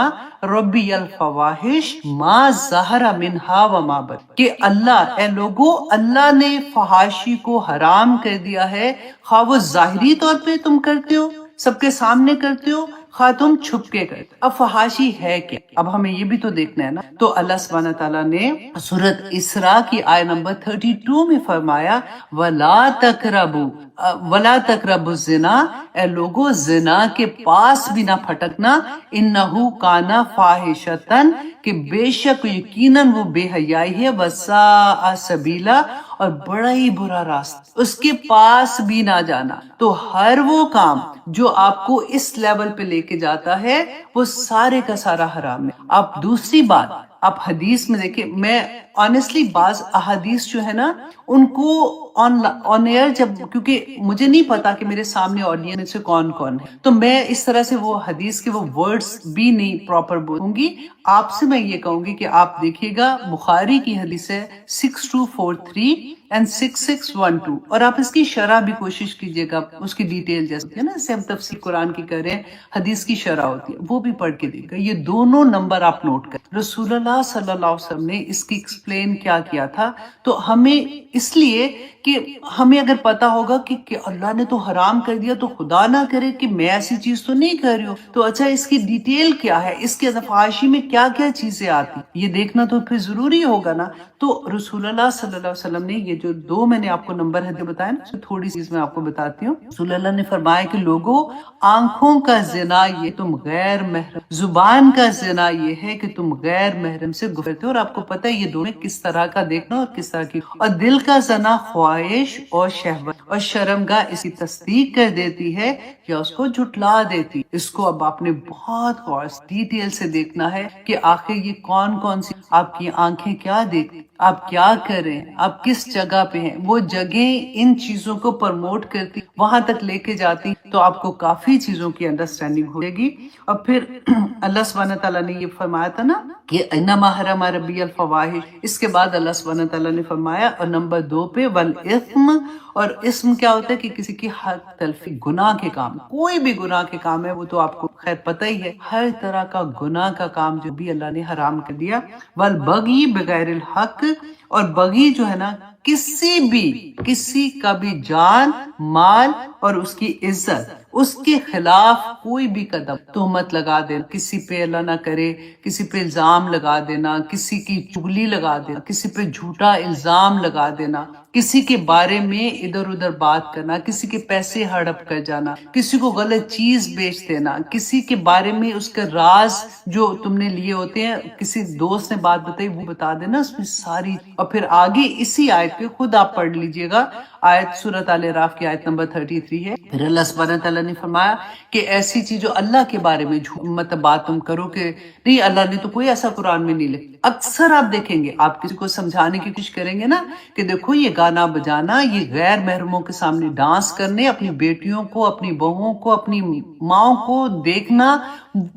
ربی الفواحش ما ظہر منہا وما بطن، کہ اللہ، اے لوگو، اللہ نے فحاشی کو حرام کر دیا ہے، خواہ وہ ظاہری طور پہ تم کرتے ہو، سب کے سامنے کرتے ہو، خواہ تم چھپ کے کرتے۔ اب فحاشی ہے کیا؟ اب ہمیں یہ بھی تو دیکھنا ہے نا۔ تو اللہ سبحانہ تعالیٰ نے سورت اسراء کی آیہ نمبر 32 میں فرمایا وَلَا تَقْرَبُوا الزِّنَا، اے لوگو زنا کے پاس بھی نہ پھٹکنا، اِنَّهُ كَانَ فَاحِشَةً، کہ بے شک یقیناً وہ بے حیائی ہے، وَسَاءَ سَبِیلًا، اور بڑا ہی برا راستہ، اس کے پاس بھی نہ جانا۔ تو ہر وہ کام جو آپ کو اس لیول پہ لے کے جاتا ہے وہ سارے کا سارا حرام ہے۔ اب دوسری بات، آپ حدیث میں دیکھیں، میں آنیسٹلی بعض احادیث جو ہے نا ان کو آن ایئر، جب کیونکہ مجھے نہیں پتا کہ میرے سامنے آڈینس سے کون کون ہے، تو میں اس طرح سے وہ حدیث کے وہ ورڈز بھی نہیں پراپر بولوں گی۔ آپ سے میں یہ کہوں گی کہ آپ دیکھیے گا، بخاری کی حدیث ہے 6243 and 6612، اور آپ اس کی شرح بھی کوشش کیجیے گا، اس کی ڈیٹیل جیسے نا اسے ہم تفسیر قرآن کی کر رہے ہیں، حدیث کی شرح ہوتی ہے، وہ بھی پڑھ کے دیکھیں گا۔ یہ دونوں نمبر آپ نوٹ کریں۔ رسول اللہ صلی اللہ علیہ وسلم نے اس کی ایکسپلین کیا تھا، تو ہمیں اس لیے کہ ہمیں اگر پتا ہوگا کہ اللہ نے تو حرام کر دیا، تو خدا نہ کرے کہ میں ایسی چیز تو نہیں کر رہی ہوں، تو اچھا اس کی ڈیٹیل کیا ہے، اس کے فحاشی میں کیا کیا چیزیں آتی، یہ دیکھنا تو پھر ضروری ہوگا نا۔ تو رسول اللہ صلی اللہ علیہ وسلم نے یہ جو دو میں نے آپ کو نمبر ہے بتایا نا، تھوڑی سی میں آپ کو بتاتی ہوں۔ رسول اللہ نے فرمایا کہ لوگوں، آنکھوں کا زنا یہ تم غیر محرم، زبان کا زنا یہ ہے کہ تم غیر محرم سے گفتگو، اور آپ کو پتہ ہے یہ دونوں کس طرح کا دیکھنا اور کس طرح کی، اور دل کا زنا خواہش اور شہوت اور شرمگاہ اس کی تصدیق کر دیتی ہے یا اس کو جھٹلا دیتی۔ اس کو اب آپ نے بہت غور ڈیٹیل سے دیکھنا ہے کہ آخر یہ کون کون سی آپ کی آنکھیں کیا دیکھتی، آپ کیا کر رہے ہیں، آپ کس جگہ پہ ہیں، وہ جگہیں ان چیزوں کو پروموٹ کرتی، وہاں تک لے کے جاتی، تو آپ کو کافی چیزوں کی انڈرسٹینڈنگ ہو جائے گی۔ اور پھر اللہ سبحانہ تعالیٰ نے یہ فرمایا تھا نا کہ انما حرم ربی الفواحش، اس کے بعد اللہ سبحانہ تعالیٰ نے فرمایا، اور نمبر 2 پہ والاثم، اور اسم کیا ہوتا ہے کہ کسی کی حق تلفی، گناہ کے کام، کوئی بھی گناہ کے کام ہے، وہ تو آپ کو خیر پتہ ہی ہے، ہر طرح کا گناہ کا کام جو بھی اللہ نے حرام کر دیا، والبغی بغیر الحق، اور بغی جو ہے نا کسی کا بھی جان، مال اور اس کی عزت، اس کے خلاف کوئی بھی قدم، تہمت لگا دینا، کسی پہ اللہ نہ کرے کسی پہ الزام لگا دینا، کسی کی چغلی لگا دینا، کسی پہ جھوٹا الزام لگا دینا، کسی کے بارے میں ادھر ادھر بات کرنا، کسی کے پیسے ہڑپ کر جانا، کسی کو غلط چیز بیچ دینا، کسی کے بارے میں اس کا راز جو تم نے لیے ہوتے ہیں، کسی دوست نے بات بتائی وہ بتا دینا، اس میں ساری، اور پھر آگے اسی آیت آیت پہ خود آپ پڑھ لیجئے گا، آیت سورۃ آل اعراف کی آیت نمبر 33 ہے۔ پھر اللہ سبحانہ تعالیٰ نے فرمایا کہ ایسی چیز جو اللہ کے بارے میں مطلب بات تم کرو کہ نہیں اللہ نے تو کوئی ایسا قرآن میں نہیں لکھا۔ اکثر آپ دیکھیں گے، آپ کسی کو سمجھانے کی کوشش کریں گے نا کہ دیکھو یہ گانا بجانا، یہ غیر محرموں کے سامنے ڈانس کرنے، اپنی بیٹیوں کو، اپنی بہوؤں کو، اپنی ماؤں کو دیکھنا،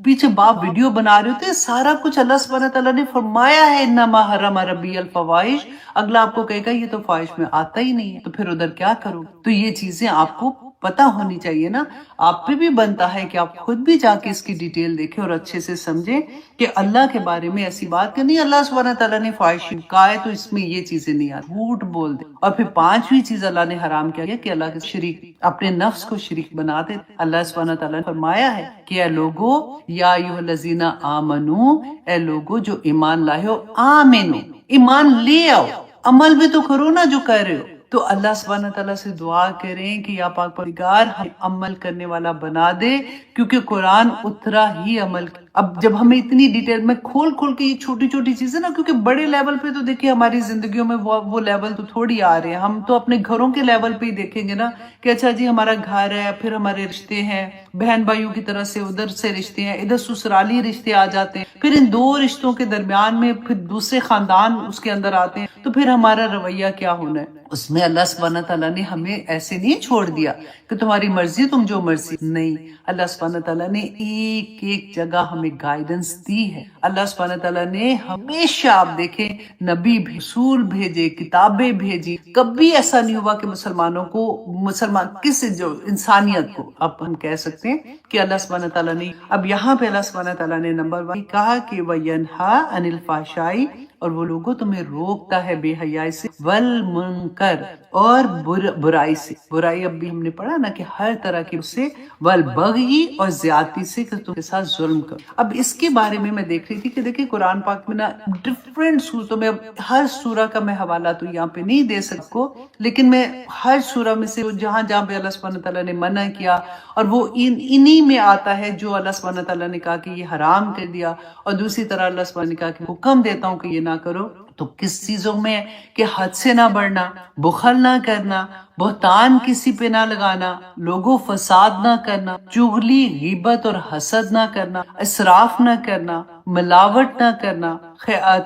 پیچھے باپ ویڈیو بنا رہے ہوتے ہیں، سارا کچھ اللہ سبحانہ تعالیٰ نے فرمایا ہے انما حرم ربی الفواحش۔ اگلا آپ کو کہے گا یہ تو فواحش میں آتا ہی نہیں ہے، تو پھر ادھر کیا کرو؟ تو یہ چیزیں آپ کو پتہ ہونی چاہیے نا، آپ پہ بھی بنتا ہے کہ آپ خود بھی جا کے اس کی ڈیٹیل دیکھیں اور اچھے سے سمجھیں کہ اللہ کے بارے میں ایسی بات کرنی، اللہ سبحانہ تعالیٰ نے فواحش کہا ہے تو اس میں یہ چیزیں نہیں آتی، جھوٹ بول دے۔ اور پھر پانچویں چیز اللہ نے حرام کیا کہ اللہ کے شریک، اپنے نفس کو شریک بنا دے۔ اللہ سبحانہ تعالیٰ نے فرمایا ہے کہ اے لوگو یا ایھا الذین آمنو، اے لوگو جو ایمان لائے ہو، آمنو ایمان لے آؤ، عمل بھی تو کرو نا جو کہہ رہے ہو۔ تو اللہ سبحانہ تعالیٰ سے دعا کریں کہ یا پاک پروردگار ہم عمل کرنے والا بنا دے، کیونکہ قرآن اترا ہی عمل۔ اب جب ہمیں اتنی ڈیٹیل میں کھول کے یہ چھوٹی چھوٹی چیزیں نا، کیونکہ بڑے لیول پہ تو دیکھیں ہماری زندگیوں میں وہ لیول تو تھوڑی آ رہے ہیں، ہم تو اپنے گھروں کے لیول پہ ہی دیکھیں گے نا کہ اچھا جی ہمارا گھر ہے، پھر ہمارے رشتے ہیں، بہن بھائیوں کی طرف سے ادھر سے رشتے ہیں، ادھر سسرالی رشتے آ جاتے ہیں، پھر ان دو رشتوں کے درمیان میں پھر دوسرے خاندان اس کے اندر آتے ہیں، تو پھر ہمارا رویہ کیا ہونا ہے؟ اس میں اللہ سبحانہ تعالیٰ نے ہمیں ایسے نہیں چھوڑ دیا کہ تمہاری مرضی تم جو مرضی، نہیں، اللہ سبحانہ تعالیٰ نے ایک ایک جگہ ہمیں گائیڈنس دی ہے۔ اللہ سبحانہ تعالیٰ نے ہمیشہ آپ دیکھیں نبی رسول بھیجے، کتابیں بھیجی، کبھی ایسا نہیں ہوا کہ مسلمانوں کو، مسلمان کس جو انسانیت کو، اب ہم کہہ سکتے ہیں کہ اللہ سبحانہ تعالیٰ نے، اب یہاں پہ اللہ سبحانہ تعالیٰ نے نمبر 1 کہا کہ وَيَنْهَا عَنِ الْفَحْشَاءِ، اور وہ لوگوں تمہیں روکتا ہے بے حیائی سے، والمنکر، اور برائی سے۔ برائی اب بھی ہم نے پڑھا نا کہ ہر طرح کی اس سے، والبغی، اور زیادتی سے کہ تم کے ساتھ ظلم کرو۔ اب اس کے بارے میں دیکھ رہی تھی کہ دیکھیں قرآن پاک میں نا ڈفرینٹ صورتوں میں، اب ہر سورہ کا میں حوالہ تو یہاں پہ نہیں دے سکتا کو، لیکن میں ہر سورہ میں سے جہاں جہاں پہ اللہ سبحانہ تعالیٰ نے منع کیا، اور وہ انہی میں آتا ہے جو اللہ سبحانہ تعالیٰ نے کہا کہ یہ حرام کر دیا، اور دوسری طرح اللہ سبحانہ نے کہا کہ حکم دیتا ہوں کہ یہ نہ کرو۔ تو کس چیزوں میں کہ حد سے نہ بڑھنا، بخل نہ کرنا، بہتان کسی پہ نہ لگانا، لوگوں فساد نہ کرنا، چغلی، غیبت اور حسد نہ کرنا، اسراف نہ کرنا، ملاوٹ نہ کرنا،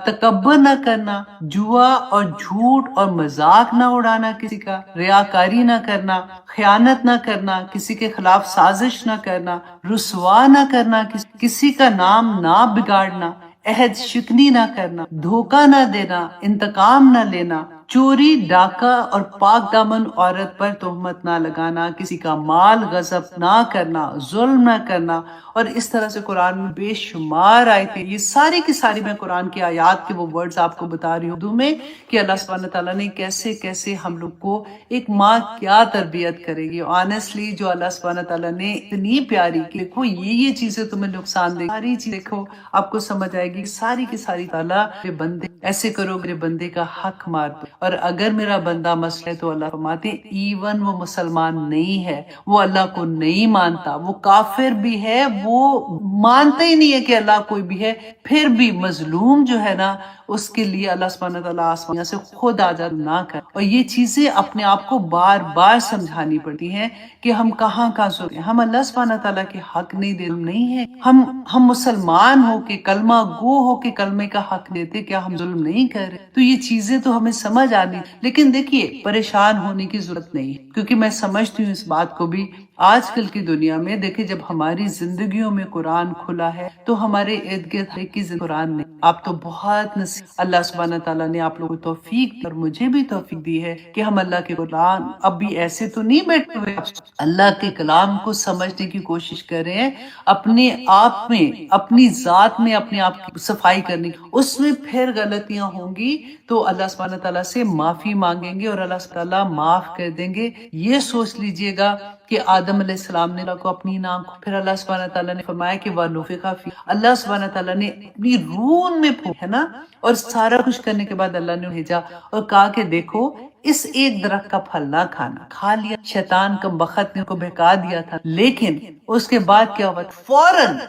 تکبر نہ کرنا، جوا اور جھوٹ اور مذاق نہ اڑانا کسی کا، ریاکاری نہ کرنا، خیانت نہ کرنا، کسی کے خلاف سازش نہ کرنا، رسوا نہ کرنا، کسی کا نام نہ بگاڑنا، عہد شکنی نہ کرنا، دھوکہ نہ دینا، انتقام نہ لینا، چوری، ڈاکہ اور پاک دامن عورت پر تہمت نہ لگانا، کسی کا مال غصب نہ کرنا، ظلم نہ کرنا، اور اس طرح سے قرآن میں بے شمار آیتیں، یہ ساری کی ساری میں قرآن کی آیات کے وہ ورڈز آپ کو بتا رہی ہوں اردو میں کہ اللہ سبحانہ تعالیٰ نے کیسے کیسے ہم لوگ کو، ایک ماں کیا تربیت کرے گی، آنیسٹلی جو اللہ سبحانہ تعالیٰ نے اتنی پیاری کہ دیکھو یہ چیزیں تمہیں نقصان دے، ساری چیز دیکھو آپ کو سمجھ آئے گی، ساری کی ساری تعالیٰ میرے بندے ایسے کرو، میرے بندے کا حق مار دو، اور اگر میرا بندہ مسئلہ ہے تو اللہ فرماتے ہیں ایون وہ مسلمان نہیں ہے، وہ اللہ کو نہیں مانتا، وہ کافر بھی ہے، وہ مانتا ہی نہیں ہے کہ اللہ کوئی بھی ہے، پھر بھی مظلوم جو ہے نا اس کے لیے اللہ سبحانہ تعالیٰ آسمان سے خود آزاد نہ کر، اور یہ چیزیں اپنے آپ کو بار بار سمجھانی پڑتی ہیں کہ ہم کہاں ظلم، ہم اللہ سبحانہ تعالیٰ کے حق نہیں دے، نہیں ہے، ہم مسلمان ہو کے کلمہ گو ہو کے کلمے کا حق دیتے، کیا ہم ظلم نہیں کر رہے؟ تو یہ چیزیں تو ہمیں سمجھ آنی، لیکن دیکھیے پریشان ہونے کی ضرورت نہیں ہے، کیونکہ میں سمجھتی ہوں اس بات کو بھی، آج کل کی دنیا میں دیکھیں جب ہماری زندگیوں میں قرآن کھلا ہے تو ہمارے ارد گرد ہر ایک کی قرآن نہیں، آپ تو بہت نصیب، اللہ سبحانہ تعالیٰ نے آپ لوگوں کو توفیق دی اور مجھے بھی توفیق دی ہے کہ ہم اللہ کے قرآن اب بھی ایسے تو نہیں بیٹھے ہوئے، اللہ کے کلام کو سمجھنے کی کوشش کر رہے ہیں، اپنے آپ میں، اپنی ذات میں اپنے آپ کی صفائی کرنے کی، اس میں پھر غلطیاں ہوں گی تو اللہ سبحانہ تعالیٰ سے معافی مانگیں گے اور اللہ سبحانہ تعالیٰ معاف کر دیں گے۔ یہ سوچ لیجئے گا کہ آدم علیہ السلام نے اللہ کو اپنی نام، پھر اللہ سبحانہ تعالیٰ نے فرمایا کہ وَنُفِخَ فِیہ، اللہ سبحانہ تعالیٰ نے اپنی روح میں پھونک، ہے نا، اور سارا کچھ کرنے کے بعد اللہ نے بھیجا اور کہا کہ دیکھو اس ایک درخت کا پھل نہ کھانا، کھا لیا، شیطان کا بخت نے ان کو بہکا دیا تھا، لیکن اس کے بعد کیا ہوا؟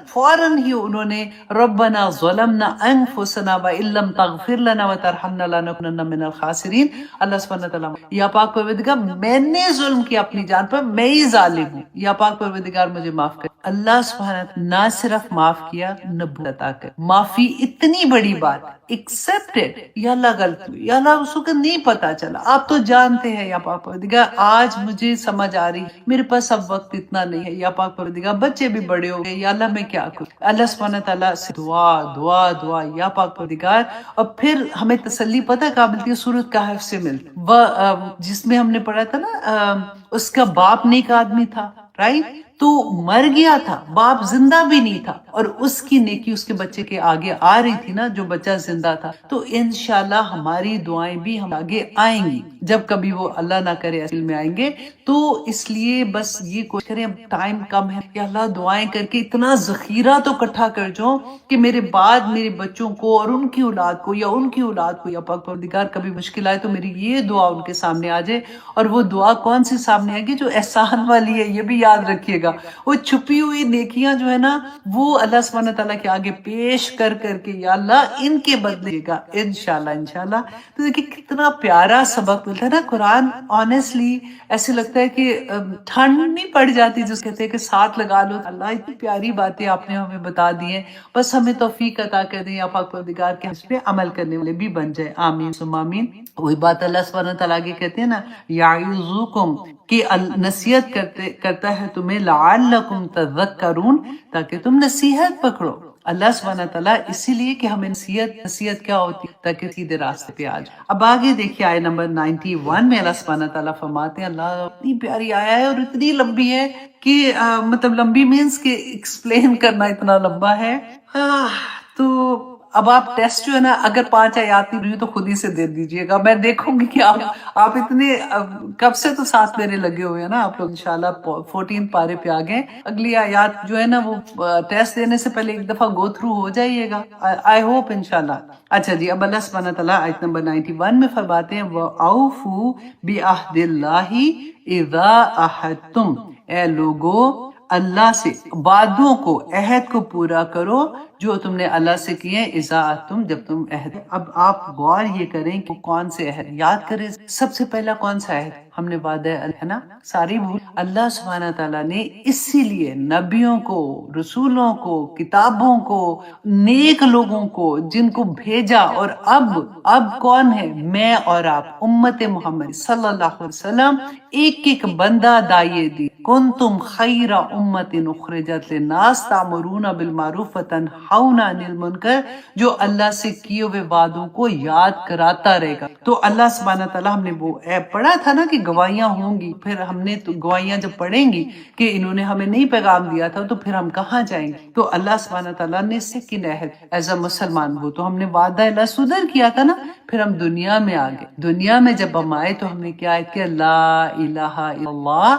فوراً ہی انہوں نے ربنا ظلمنا انفسنا وان لم تغفر لنا وترحمنا لنکونن من الخاسرین، اللہ سبحانہ تعالیٰ یا پاک پروردگار میں نے ظلم کیا اپنی جان پر، میں ہی ظالم ہوں، یا پاک پروردگار مجھے معاف کر۔ اللہ سبحانہ تعالیٰ نہ صرف معاف کیا، نبوت عطا کر۔ معافی اتنی بڑی بات، ایکسپٹڈ، یا اللہ غلط ہوئی، یا اللہ اس کو نہیں پتا چلا، آپ تو جانتے ہیں یا پاک پروردگار، آج مجھے سمجھ آ رہی، میرے پاس اب وقت اتنا نہیں ہے یا پاک پروردگار، بچے بھی بڑے ہو گئے، یا اللہ میں کیا کروں؟ اللہ سبحانہ تعالیٰ سے دعا یا پاک پروردگار، اور پھر ہمیں تسلی پتہ کہاں ملتی ہے؟ سورۃ کہف سے ملتی، وہ جس میں ہم نے پڑھا تھا نا، اس کا باپ نیک آدمی تھا، رائٹ، تو مر گیا تھا، باپ زندہ بھی نہیں تھا، اور اس کی نیکی اس کے بچے کے آگے آ رہی تھی نا، جو بچہ زندہ تھا۔ تو انشاءاللہ ہماری دعائیں بھی ہم آگے آئیں گی، جب کبھی وہ اللہ نہ کرے اصل میں آئیں گے۔ تو اس لیے بس یہ کوشش کریں، اب ٹائم کم ہے، کہ اللہ دعائیں کر کے اتنا ذخیرہ تو اکٹھا کر جاؤ کہ میرے بعد میرے بچوں کو اور ان کی اولاد کو یا ان کی اولاد کو یا پاک پروردگار کبھی مشکل آئے تو میری یہ دعا ان کے سامنے آ جائے۔ اور وہ دعا کون سی سامنے آئے گی؟ جو احسان والی ہے، یہ بھی یاد رکھیے گا، وہ چھپی ہوئی نیکیاں جو ہے نا، وہ اللہ سبحانہ تعالیٰ کے آگے پیش کر کے یا اللہ ان کے بدلے گا انشاءاللہ۔ تو دیکھیں کتنا پیارا سبق ملتا ہے نا قرآن، آنیسٹلی ایسے لگتا ہے کہ ٹھنڈ نہیں پڑ جاتی، جس کہتے ہیں کہ ساتھ لگا لو۔ اللہ اتنی پیاری باتیں آپ نے ہمیں بتا دی ہیں، بس ہمیں توفیق عطا کر دیں یا پاک پروردگار کے اس پہ عمل کرنے والے بھی بن جائے، آمین ثم آمین۔ وہی بات اللہ سبحانہ تعالیٰ آگے کہتے ہیں نا، یعظکم، کہ نصیحت کرتا ہے تمہیں، لعلکم تذکرون، تاکہ تم نصیحت پکڑو۔ اللہ سبحانہ تعالیٰ اسی لیے کہ ہمیں نصیحت کیا ہوتی ہے؟ تاکہ سیدھے راستے پہ آ جائے۔ اب آگے دیکھیے آیت نمبر 91 میں اللہ سبحانہ تعالیٰ فرماتے ہیں، اللہ اتنی پیاری آیا ہے اور اتنی لمبی ہے کہ مطلب لمبی مینس کہ ایکسپلین کرنا اتنا لمبا ہے۔ تو اب آپ ٹیسٹ جو ہے نا، اگر 5 آیات نہیں ہوئی تو خود ہی سے دے دیجئے گا، میں دیکھوں گی کہ آپ اتنے کب سے تو ساتھ میرے لگے ہوئے ہیں نا آپ لوگ، انشاءاللہ 14 پارے پہ آگئے۔ اگلی آیات جو ہے نا وہ ٹیسٹ دینے سے پہلے ایک دفعہ گو تھرو ہو جائیے گا، آئی ہوپ انشاءاللہ۔ اچھا جی، اب اللہ سبحانہ تعالیٰ آیت نمبر 91 میں فرماتے ہیں، وَأَوْفُوا بِعَهْدِ اللَّهِ إِذَا أَحَدتُّمْ، اے لوگو اللہ سے وعدوں کو، عہد کو پورا کرو جو تم نے اللہ سے کیے، اذا تم، جب تم عہد۔ اب آپ غور یہ کریں کہ کون سے عہد یاد کریں، سب سے پہلا کون سا عہد؟ ہم نے وعدہ ہے نا، ساری بھول۔ اللہ سبحانہ تعالیٰ نے اسی لیے نبیوں کو، رسولوں کو، کتابوں کو، نیک لوگوں کو جن کو بھیجا، اور اب کون ہے؟ میں اور آپ، امت محمد صلی اللہ علیہ وسلم، ایک ایک بندہ دائیں دی، کنتم خیر امت اخرجت للناس تأمرون بالمعروف وتنہون عن المنکر، جو اللہ سے کیے ہوئے وعدوں کو یاد کراتا رہے گا۔ تو اللہ سبحانہ تعالیٰ، ہم نے وہ پڑھا تھا نا کہ گواہیاں ہوں گی، پھر ہم نے تو گواہیاں جب پڑھیں گی کہ انہوں نے ہمیں نہیں پیغام دیا تھا تو پھر ہم کہاں جائیں گے؟ تو اللہ سبحانہ تعالیٰ نے سیکنڈ عہد ایز اے مسلمان، وہ تو ہم نے وعدہ اللہ صدر کیا تھا نا، پھر ہم دنیا میں آ گئے۔ دنیا میں جب ہم آئے تو ہم نے کیا ہے کہ لا الہ الا اللہ،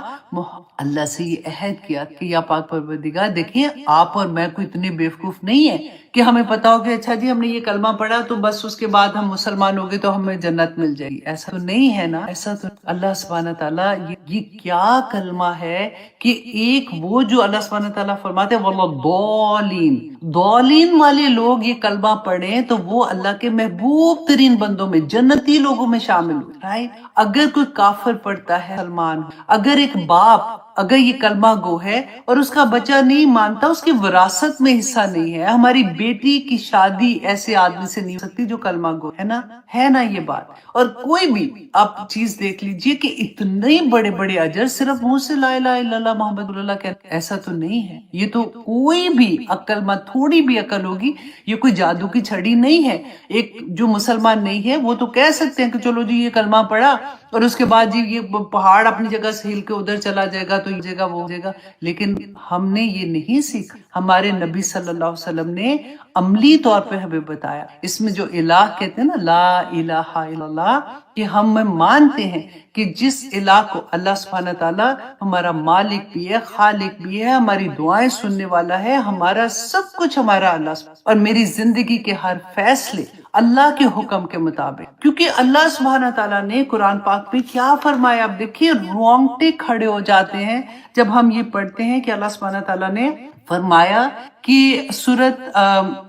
اللہ سے یہ عہد کیا کہ یا پاک پروردگار، دیکھیں آپ اور میں کوئی اتنے بیوقوف نہیں ہے کہ ہمیں پتا ہو کہ اچھا جی ہم نے یہ کلمہ پڑھا تو بس اس کے بعد ہم مسلمان ہو گئے تو ہمیں جنت مل جائے گی، ایسا تو نہیں ہے نا، ایسا تو اللہ سبحانہ تعالیٰ، یہ کیا کلمہ ہے کہ ایک وہ جو اللہ سبحانہ تعالیٰ فرماتے ہیں وَالضَّالِّينَ، ضالین والے لوگ یہ کلمہ پڑھیں تو وہ اللہ کے محبوب ترین بندوں میں، جنتی لوگوں میں شامل ہو، رائٹ۔ اگر کوئی کافر پڑھتا ہے، سلمان، اگر ایک باپ اگر یہ کلمہ گو ہے اور اس کا بچہ نہیں مانتا، اس کی وراثت میں حصہ نہیں ہے۔ ہماری بیٹی کی شادی ایسے آدمی سے نہیں ہو سکتی جو کلمہ گو ہے نا یہ بات۔ اور کوئی بھی آپ چیز دیکھ لیجئے کہ اتنے بڑے بڑے اجر صرف منہ سے لا الہ الا اللہ محمد رسول اللہ کہتے، ایسا تو نہیں ہے۔ یہ تو کوئی بھی عقل مند، تھوڑی بھی عقل ہوگی، یہ کوئی جادو کی چھڑی نہیں ہے۔ ایک جو مسلمان نہیں ہے وہ تو کہہ سکتے ہیں کہ چلو جی یہ کلمہ پڑھا اور اس کے بعد جی یہ پہاڑ اپنی جگہ سے ہل کے ادھر چلا جائے گا تو یہ جگہ وہ جگہ، لیکن ہم نے یہ نہیں سیکھا۔ ہمارے نبی صلی اللہ علیہ وسلم نے عملی طور پہ ہمیں بتایا، اس میں جو الہ کہتے ہیں نا، لا الہ الا اللہ، کہ ہم مانتے ہیں کہ جس الہ کو اللہ سبحانہ تعالیٰ ہمارا مالک بھی ہے، خالق بھی ہے، ہماری دعائیں سننے والا ہے، ہمارا سب کچھ ہمارا اللہ، اور میری زندگی کے ہر فیصلے اللہ کے حکم کے مطابق، کیونکہ اللہ سبحانہ تعالیٰ نے قرآن پاک میں کیا فرمایا. اب دیکھیے رونگٹے کھڑے ہو جاتے ہیں جب ہم یہ پڑھتے ہیں کہ اللہ سبحانہ تعالیٰ نے فرمایا کہ سورۃ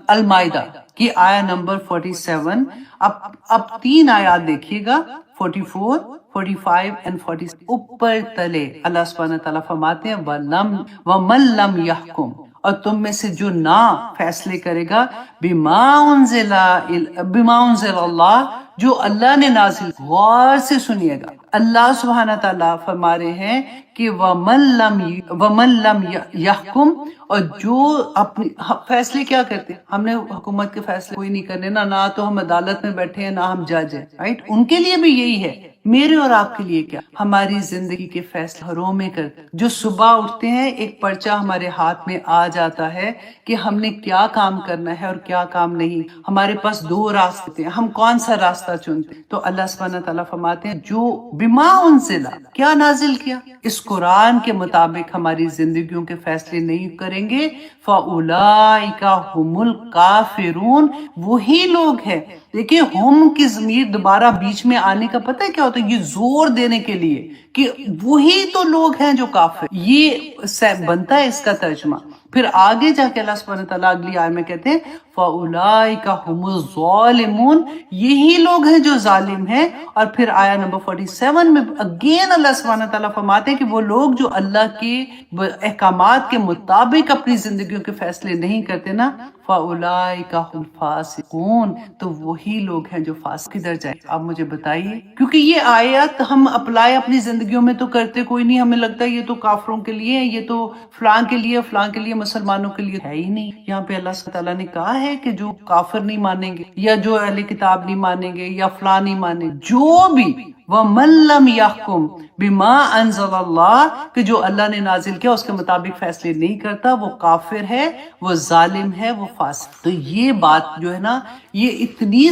المائدہ کی آیا نمبر 47. اب 3 آیات دیکھیے گا، 44 45 and 46 اوپر تلے اللہ سبحانہ تعالیٰ فرماتے ہیں وَمَن لَّمْ يَحْكُمْ، اور تم میں سے جو نہ فیصلے کرے گا بما انزل اللہ، جو اللہ نے نازل. غور سے سنیے گا، اللہ سبحانہ تعالیٰ فرما رہے ہیں کہ وَمَن لَّمْ يَحْكُمْ، اور جو اپنی فیصلے کیا کرتے ہیں. ہم نے حکومت کے فیصلے کوئی نہیں کرنے، نہ تو ہم عدالت میں بیٹھے ہیں، نہ ہم جج ہیں، رائٹ. ان کے لیے بھی یہی ہے. میرے اور آپ کے لیے کیا؟ ہماری زندگی کے فیصلے گھروں میں کرتے. جو صبح اٹھتے ہیں ایک پرچہ ہمارے ہاتھ میں آ جاتا ہے کہ ہم نے کیا کام کرنا ہے اور کیا کام نہیں. ہمارے پاس 2 راستے ہیں، ہم کون سا راستہ چنتے ہیں. تو اللہ سبحانہ تعالیٰ فرماتے ہیں جو بما انزل، کیا نازل کیا، اس قرآن کے مطابق ہماری زندگیوں کے فیصلے نہیں کریں گے، فَأُولَئِكَ هُمُ الْكَافِرُونَ، وہی لوگ ہیں. دیکھیں ہم کی ضمیر دوبارہ بیچ میں آنے کا پتہ ہے کیا ہوتا ہے؟ یہ زور دینے کے لیے کہ وہی تو لوگ ہیں جو کافر. یہ بنتا ہے اس کا ترجمہ. پھر آگے جا کے اللہ سبحانہ تعالیٰ اگلی آیت میں کہتے ہیں فَأُولَئِكَ هُمُ الظَّالِمُونَ، یہی لوگ ہیں جو ظالم ہیں. اور پھر آیا نمبر 47 میں اگین اللہ سبحانہ تعالیٰ فرماتے ہیں کہ وہ لوگ جو اللہ کے احکامات کے مطابق اپنی زندگیوں کے فیصلے نہیں کرتے نا، فَأُولَئِكَ هُمْ الْفَاسِقُونَ، تو وہی لوگ ہیں جو فاسق. کدھر جائیں آپ مجھے بتائیے، کیونکہ یہ آیات ہم اپلائی اپنی زندگیوں میں تو کرتے کوئی نہیں. ہمیں لگتا ہے یہ تو کافروں کے لیے ہے، یہ تو فلاں کے لیے، فلاں کے لیے، مسلمانوں کے لیے ہے ہی نہیں. یہاں پہ اللہ سبحانہ تعالیٰ نے کہا ہے کہ جو کافر نہیں مانیں گے، یا جو اہل کتاب نہیں مانیں گے، یا فلاں نہیں مانیں گے، جو بھی وَمَن لَّمْ يَحْكُمْ بِمَا أَنزَلَ اللَّهُ، کہ جو اللہ نے نازل کیا اس کے مطابق فیصلے نہیں کرتا، وہ کافر ہے، وہ ظالم ہے، وہ فاسق. تو یہ بات جو ہے نا، یہ اتنی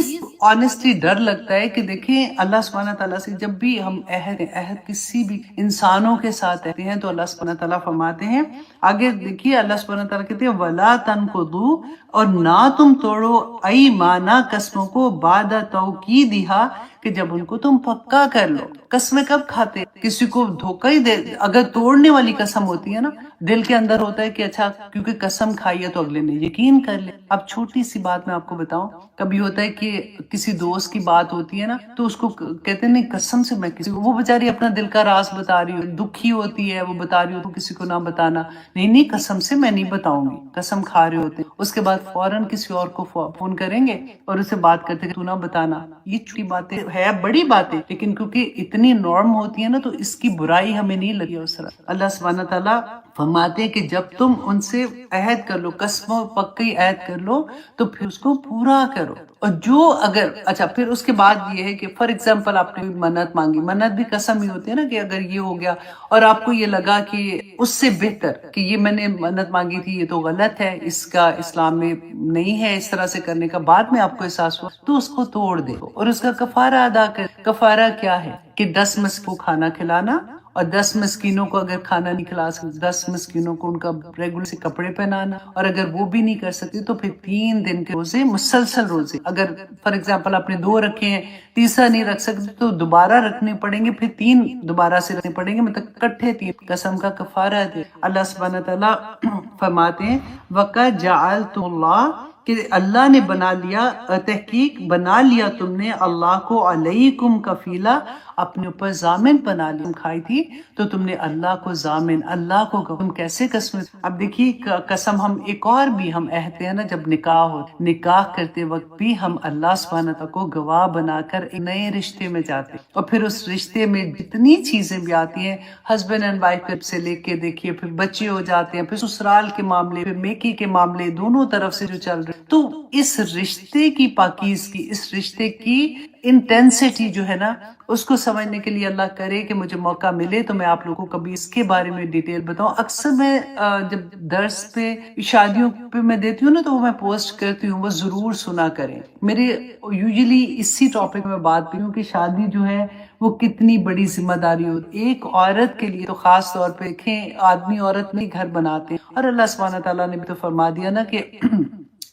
آنیسٹلی ڈر لگتا ہے کہ دیکھیں اللہ سبحانہ تعالیٰ سے جب بھی ہم عہد کسی بھی انسانوں کے ساتھ رہتے ہیں تو اللہ سبحانہ تعالیٰ فرماتے ہیں آگے دیکھیے، اللہ سبحانہ تعالیٰ کہتے ہیں وَلَا تَنْقُضُوا، اور نہ تم توڑو ایمانا، قسموں کو، بعد توکیدہا، کہ جب ان کو تم پکا کر لو. قسمیں کب کھاتے؟ کسی کو دھوکہ ہی دے. اگر توڑنے والی قسم ہوتی ہے نا، دل کے اندر ہوتا ہے کہ اچھا کیونکہ قسم کھائی ہے تو اگلے نے یقین کر لے. اب چھوٹی سی بات میں آپ کو بتاؤں، کبھی ہوتا ہے کہ کسی دوست کی بات ہوتی ہے نا تو اس کو کہتے ہیں نہیں قسم سے میں کسی کو، وہ بیچاری اپنا دل کا راز بتا رہی ہو، دکھی ہوتی ہے، وہ بتا رہی ہو تو کسی کو نہ بتانا. نہیں قسم سے میں نہیں بتاؤں گی، قسم کھا رہے ہوتے ہیں. اس کے بعد فوراً کسی اور کو فون کریں گے اور اسے بات کرتے کہ تو نہ بتانا. یہ چھوٹی باتیں ہے، بڑی باتیں، لیکن کیونکہ اتنی نارم ہوتی ہے نا تو اس کی برائی ہمیں نہیں لگی. اس طرح اللہ سبحانہ تعالیٰ فرماتے ہیں کہ جب تم ان سے عہد کر لو، قسموں پکی عہد کر لو، تو پھر اس کو پورا کرو. اور جو اگر اچھا پھر اس کے بعد یہ ہے کہ فار ایگزامپل آپ نے منت مانگی، منت بھی قسم ہی ہوتی ہے نا کہ اگر یہ ہو گیا اور آپ کو یہ لگا کہ اس سے بہتر کہ یہ میں نے منت مانگی تھی یہ تو غلط ہے، اس کا اسلام میں نہیں ہے اس طرح سے کرنے کا، بعد میں آپ کو احساس ہوا تو اس کو توڑ دے اور اس کا کفارہ ادا کر. کفارہ کیا ہے کہ 10 مسکینوں کو کھانا کھلانا، اور 10 مسکینوں کو اگر کھانا نہیں کھلا سکتے 10 مسکینوں کو ان کا ریگولر سے کپڑے پہنانا، اور اگر وہ بھی نہیں کر سکتے تو پھر 3 دن کے روزے، مسلسل روزے. اگر فار ایگزامپل آپ نے 2 رکھے ہیں، تیسرا نہیں رکھ سکتے تو دوبارہ رکھنے پڑیں گے، پھر 3 دوبارہ سے رکھنے پڑیں گے، مطلب کٹھے 3 قسم کا کفارہ دے. اللہ سبحانہ تعالیٰ فرماتے ہیں وَقَدْ جَعَلْتُمُ اللَّهَ، کہ اللہ نے بنا لیا، تحقیق بنا لیا تم نے اللہ کو، علیکم کفیلا، اپنے اوپر ضامن بنا لیا. کھائی تھی تو تم نے اللہ کو ضامن، اللہ کو تم کیسے قسم. اب دیکھیے قسم ہم ایک اور بھی ہم عہد ہیں نا، جب نکاح ہو، نکاح کرتے وقت بھی ہم اللہ سبحانہ تعالیٰ کو گواہ بنا کر ایک نئے رشتے میں جاتے ہیں. اور پھر اس رشتے میں جتنی چیزیں بھی آتی ہیں، ہسبینڈ اینڈ وائف سے لے کے دیکھیے، پھر بچے ہو جاتے ہیں، پھر سسرال کے معاملے، پھر میکی کے معاملے، دونوں طرف سے جو چل رہے، تو اس رشتے کی پاکیزگی، اس رشتے کی انٹینسٹی جو ہے نا، اس کو سمجھنے کے لیے اللہ کرے کہ مجھے موقع ملے تو میں آپ لوگوں کو کبھی اس کے بارے میں ڈیٹیل بتاؤں. اکثر میں جب درس پہ شادیوں پہ میں دیتی ہوں نا تو وہ میں پوسٹ کرتی ہوں، وہ ضرور سنا کریں. میرے یوزلی اسی ٹاپک میں بات بھی ہوں کہ شادی جو ہے وہ کتنی بڑی ذمہ داری ہوتی ہے ایک عورت کے لیے. تو خاص طور پہ دیکھیں آدمی عورت میں گھر بناتے ہیں، اور اللہ سبحانہ تعالیٰ نے بھی تو فرما دیا نا کہ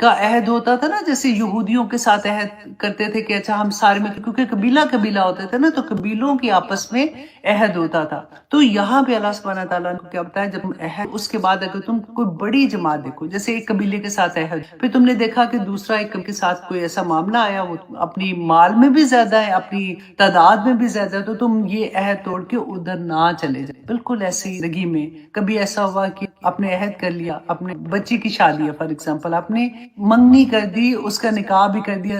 کا عہد ہوتا تھا نا، جیسے یہودیوں کے ساتھ عہد کرتے تھے کہ اچھا ہم سارے میں، کیونکہ قبیلہ قبیلہ ہوتے تھے نا، تو قبیلوں کی آپس میں عہد ہوتا تھا. تو یہاں پہ اللہ سبحانہ تعالیٰ نے کیا بتایا، جب عہد، اس کے بعد اگر تم کوئی بڑی جماعت دیکھو، جیسے ایک قبیلے کے ساتھ عہد، پھر تم نے دیکھا کہ دوسرا ایک قبیلے کے ساتھ کوئی ایسا معاملہ آیا، وہ اپنی مال میں بھی زیادہ ہے، اپنی تعداد میں بھی زیادہ ہے، تو تم یہ عہد توڑ کے ادھر نہ چلے جائے. بالکل ایسی زندگی میں کبھی ایسا ہوا کہ آپ نے عہد کر لیا، اپنے بچی کی شادی ہے فار ایگزامپل، آپ نے منگنی کر دی، اس کا نکاح بھی کر دیا،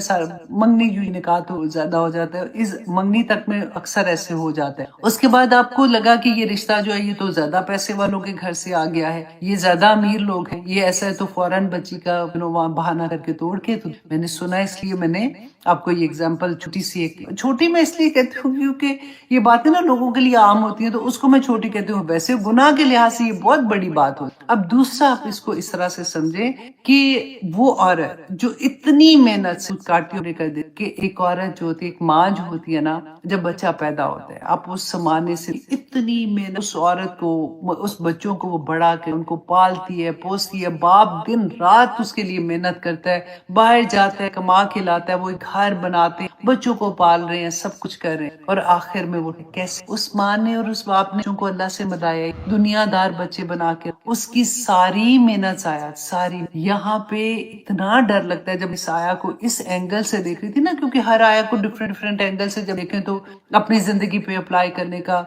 منگنی جو نکاح تو زیادہ ہو جاتا ہے، اس منگنی تک میں اکثر ایسے ہو جاتا ہے. اس کے بعد آپ کو لگا کہ یہ رشتہ جو ہے یہ تو زیادہ پیسے والوں کے گھر سے آ گیا ہے، یہ زیادہ امیر لوگ ہیں، یہ ایسا ہے، تو فوراً بچی کا وہاں بہانہ کر کے توڑ کے. تو میں نے سنا، اس لیے میں نے آپ کو یہ اگزامپل چھوٹی میں اس لیے کہتی ہوں کیونکہ یہ باتیں نا لوگوں کے لیے عام ہوتی ہیں، تو اس کو میں چھوٹی کہتی ہوں، ویسے گناہ کے لحاظ سے یہ بہت بڑی بات ہوتی ہے. اب دوسرا آپ اس کو اس طرح سے سمجھیں کہ وہ عورت جو اتنی محنت سے کاٹی کر دے، کہ ایک عورت جو ہوتی ہے، ایک ماں جو ہوتی ہے نا، جب بچہ پیدا ہوتا ہے، آپ اس زمانے سے اتنی محنت اس عورت کو، اس بچوں کو وہ بڑا کے ان کو پالتی ہے، پوستی ہے، باپ دن رات اس کے لیے محنت کرتا ہے، باہر جاتا ہے، کما کے لاتا ہے، وہ ایک گھر بناتے ہیں، بچوں کو پال رہے ہیں، سب کچھ کر رہے ہیں، اور آخر میں وہ کیسے اس ماں نے اور اس باپ نے بچوں کو اللہ سے ملایا، دنیا دار بچے بنا کے، اس کی ساری محنت ضائع، ساری. یہاں پہ اتنا ڈر لگتا ہے جب اس آیا کو اس اینگل سے دیکھ رہی تھی نا، کیونکہ ہر آیا کو ڈفرینٹ اینگل سے جب دیکھیں تو اپنی زندگی پہ اپلائی کرنے کا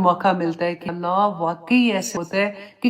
موقع ملتا ہے کہ اللہ واقعی ایسے ہوتا ہے کہ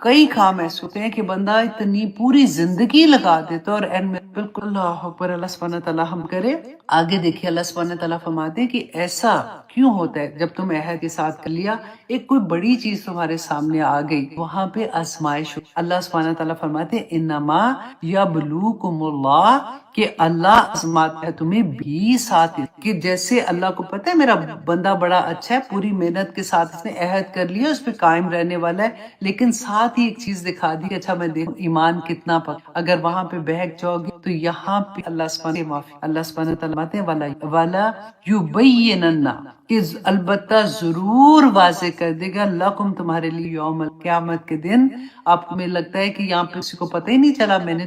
کئی کام ایسے ہوتے ہیں کہ بندہ اتنی پوری زندگی لگا دیتا اور اینڈ میں بالکل. اللہ اکبر، اللہ سبحانہ تعالیٰ ہم کرے. آگے دیکھیے اللہ سبحانہ تعالیٰ فرماتے ہیں کہ ایسا کیوں ہوتا ہے جب تم عہد کے ساتھ کر لیا، ایک کوئی بڑی چیز تمہارے سامنے آ گئی، وہاں پہ آزمائش. اللہ سبحانہ تعالیٰ فرماتے ہیں انما یبلوکم اللہ، کہ اللہ آزماتا ہے تمہیں بھی ساتھ، کہ جیسے اللہ کو پتہ ہے میرا بندہ بڑا اچھا ہے، پوری محنت کے ساتھ اس نے عہد کر لیا، اس پہ قائم رہنے والا ہے، لیکن ساتھ ہی ایک چیز دکھا دی کہ اچھا میں دیکھوں ایمان کتنا پک، اگر وہاں پہ بہک جاؤ گی تو یہاں پہ اللہ سبحانہ تعالیٰ والا یبیننا، کہ البتہ ضرور واضح کر دے گا، لکم تمہارے لیے، یوم القیامت کے دن. آپ میں لگتا ہے کہ یہاں پہ کسی کو پتہ ہی نہیں چلا، میں نے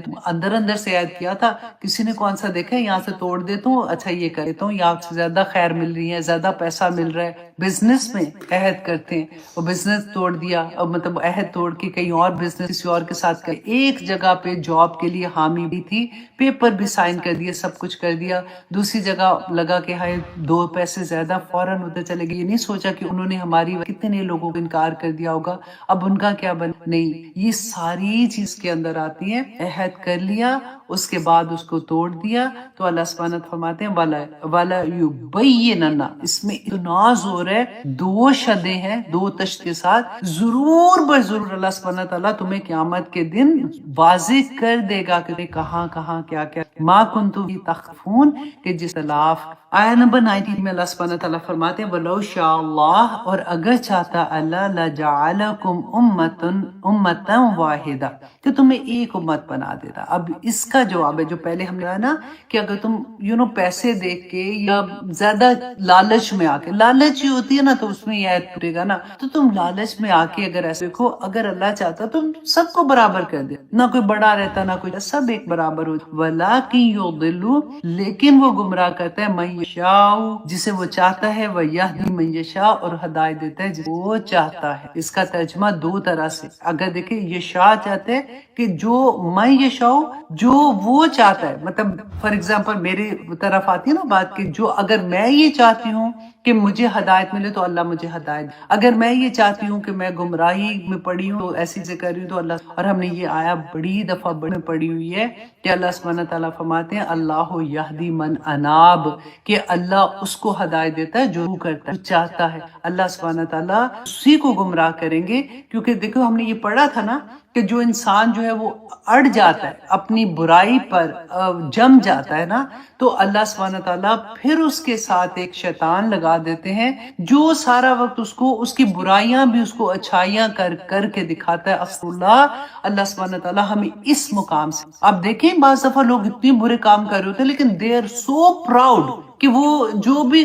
اندر سے عہد کیا تھا، کسی نے کون سا دیکھا ہے، یہاں سے توڑ دیتا ہوں، اچھا یہ کر دیتا ہوں، یہاں سے زیادہ خیر مل رہی ہے، زیادہ پیسہ مل رہا ہے. بزنس میں عہد کرتے ہیں، اور بزنس توڑ دیا، اور مطلب عہد توڑ کے کہیں اور بزنس کسی اور کے ساتھ کر، ایک جگہ پہ جاب کے لیے حامی بھی تھی، پیپر بھی سائن کر دیا، سب کچھ کر دیا، دوسری جگہ لگا کہ ہائے 2 پیسے زیادہ، فوراً ادھر چلے گئے. یہ نہیں سوچا کہ انہوں نے ہماری کتنے لوگوں کو انکار کر دیا ہوگا، اب ان کا کیا بن. نہیں، یہ ساری چیز کے اندر آتی ہے. عہد کر لیا، اس کے بعد اس کو توڑ دیا، تو اللہ سبحانہ فرماتے ہیں وَلَا يُبَيِّنَنَّ، اس میں اتنا زور ہے، 2 شدیں ہیں، 2 تشت کے ساتھ، ضرور بضرور اللہ سبحانہ تعالیٰ تمہیں قیامت کے دن واضح کر دے گا کہ کہاں کیا ما کنتم تخفون، کہ جس خلاف. آیت نمبر 19 میں اللہ سبحانہ تعالیٰ فرماتے ہیں وَلَوْ شَاءَ اللَّهُ، اور اگر چاہتا اللہ، لَجَعَلَكُمْ أُمَّةً وَاحِدَةً، کہ تمہیں ایک امت بنا دیتا. اب اس کا جواب ہے جو پہلے ہم نے کہا نا کہ اگر تم پیسے دیکھ کے یا زیادہ لالچ میں آ کے، لالچ ہی ہوتی ہے نا تو اس میں یہ عہد ٹوٹے گا نا، تو تم لالچ میں آ کے اگر ایسے دیکھو، اگر اللہ چاہتا تم سب کو برابر کر دے، نہ کوئی بڑا رہتا نہ کوئی، سب ایک برابر ہو. وَلَٰكِن يُضِلُّ، لیکن وہ گمراہ کرتا ہے مَن یشاء، جسے وہ چاہتا ہے، وَیَہْدِی مَن یشاء، اور ہدایت دیتا ہے جسے وہ چاہتا ہے. اس کا ترجمہ 2 طرح سے، اگر دیکھیں یشاء چاہتے ہیں کہ جو میں یشاء، جو وہ چاہتا ہے، مطلب فار ایگزامپل میری طرف آتی ہے نا بات کہ جو اگر میں یہ چاہتی ہوں کہ مجھے ہدایت ملے تو اللہ مجھے ہدایت، اگر میں یہ چاہتی ہوں کہ میں گمراہی میں پڑی ہوں تو ایسی سے کر رہی ہوں تو اللہ. اور ہم نے یہ آیا بڑی دفعہ پڑھی ہوئی ہے کہ اللہ سبحانہ تعالیٰ فرماتے ہیں اللہ یہدی من اناب، کہ اللہ اس کو ہدایت دیتا ہے جو کرتا ہے، جو چاہتا ہے. اللہ سبحانہ تعالیٰ اسی کو گمراہ کریں گے، کیونکہ دیکھو ہم نے یہ پڑھا تھا نا کہ جو انسان جو ہے وہ اڑ جاتا ہے، اپنی برائی پر جم جاتا ہے نا، تو اللہ سبحانہ تعالیٰ پھر اس کے ساتھ ایک شیطان لگا دیتے ہیں جو سارا وقت اس کی برائیاں بھی اس کو اچھائیاں کر کے دکھاتا ہے. اللہ سبحانہ تعالیٰ ہمیں اس مقام سے. اب دیکھیں بعض دفعہ لوگ اتنے برے کام کر رہے ہوتے ہیں لیکن دے آر سو پراؤڈ کہ وہ جو بھی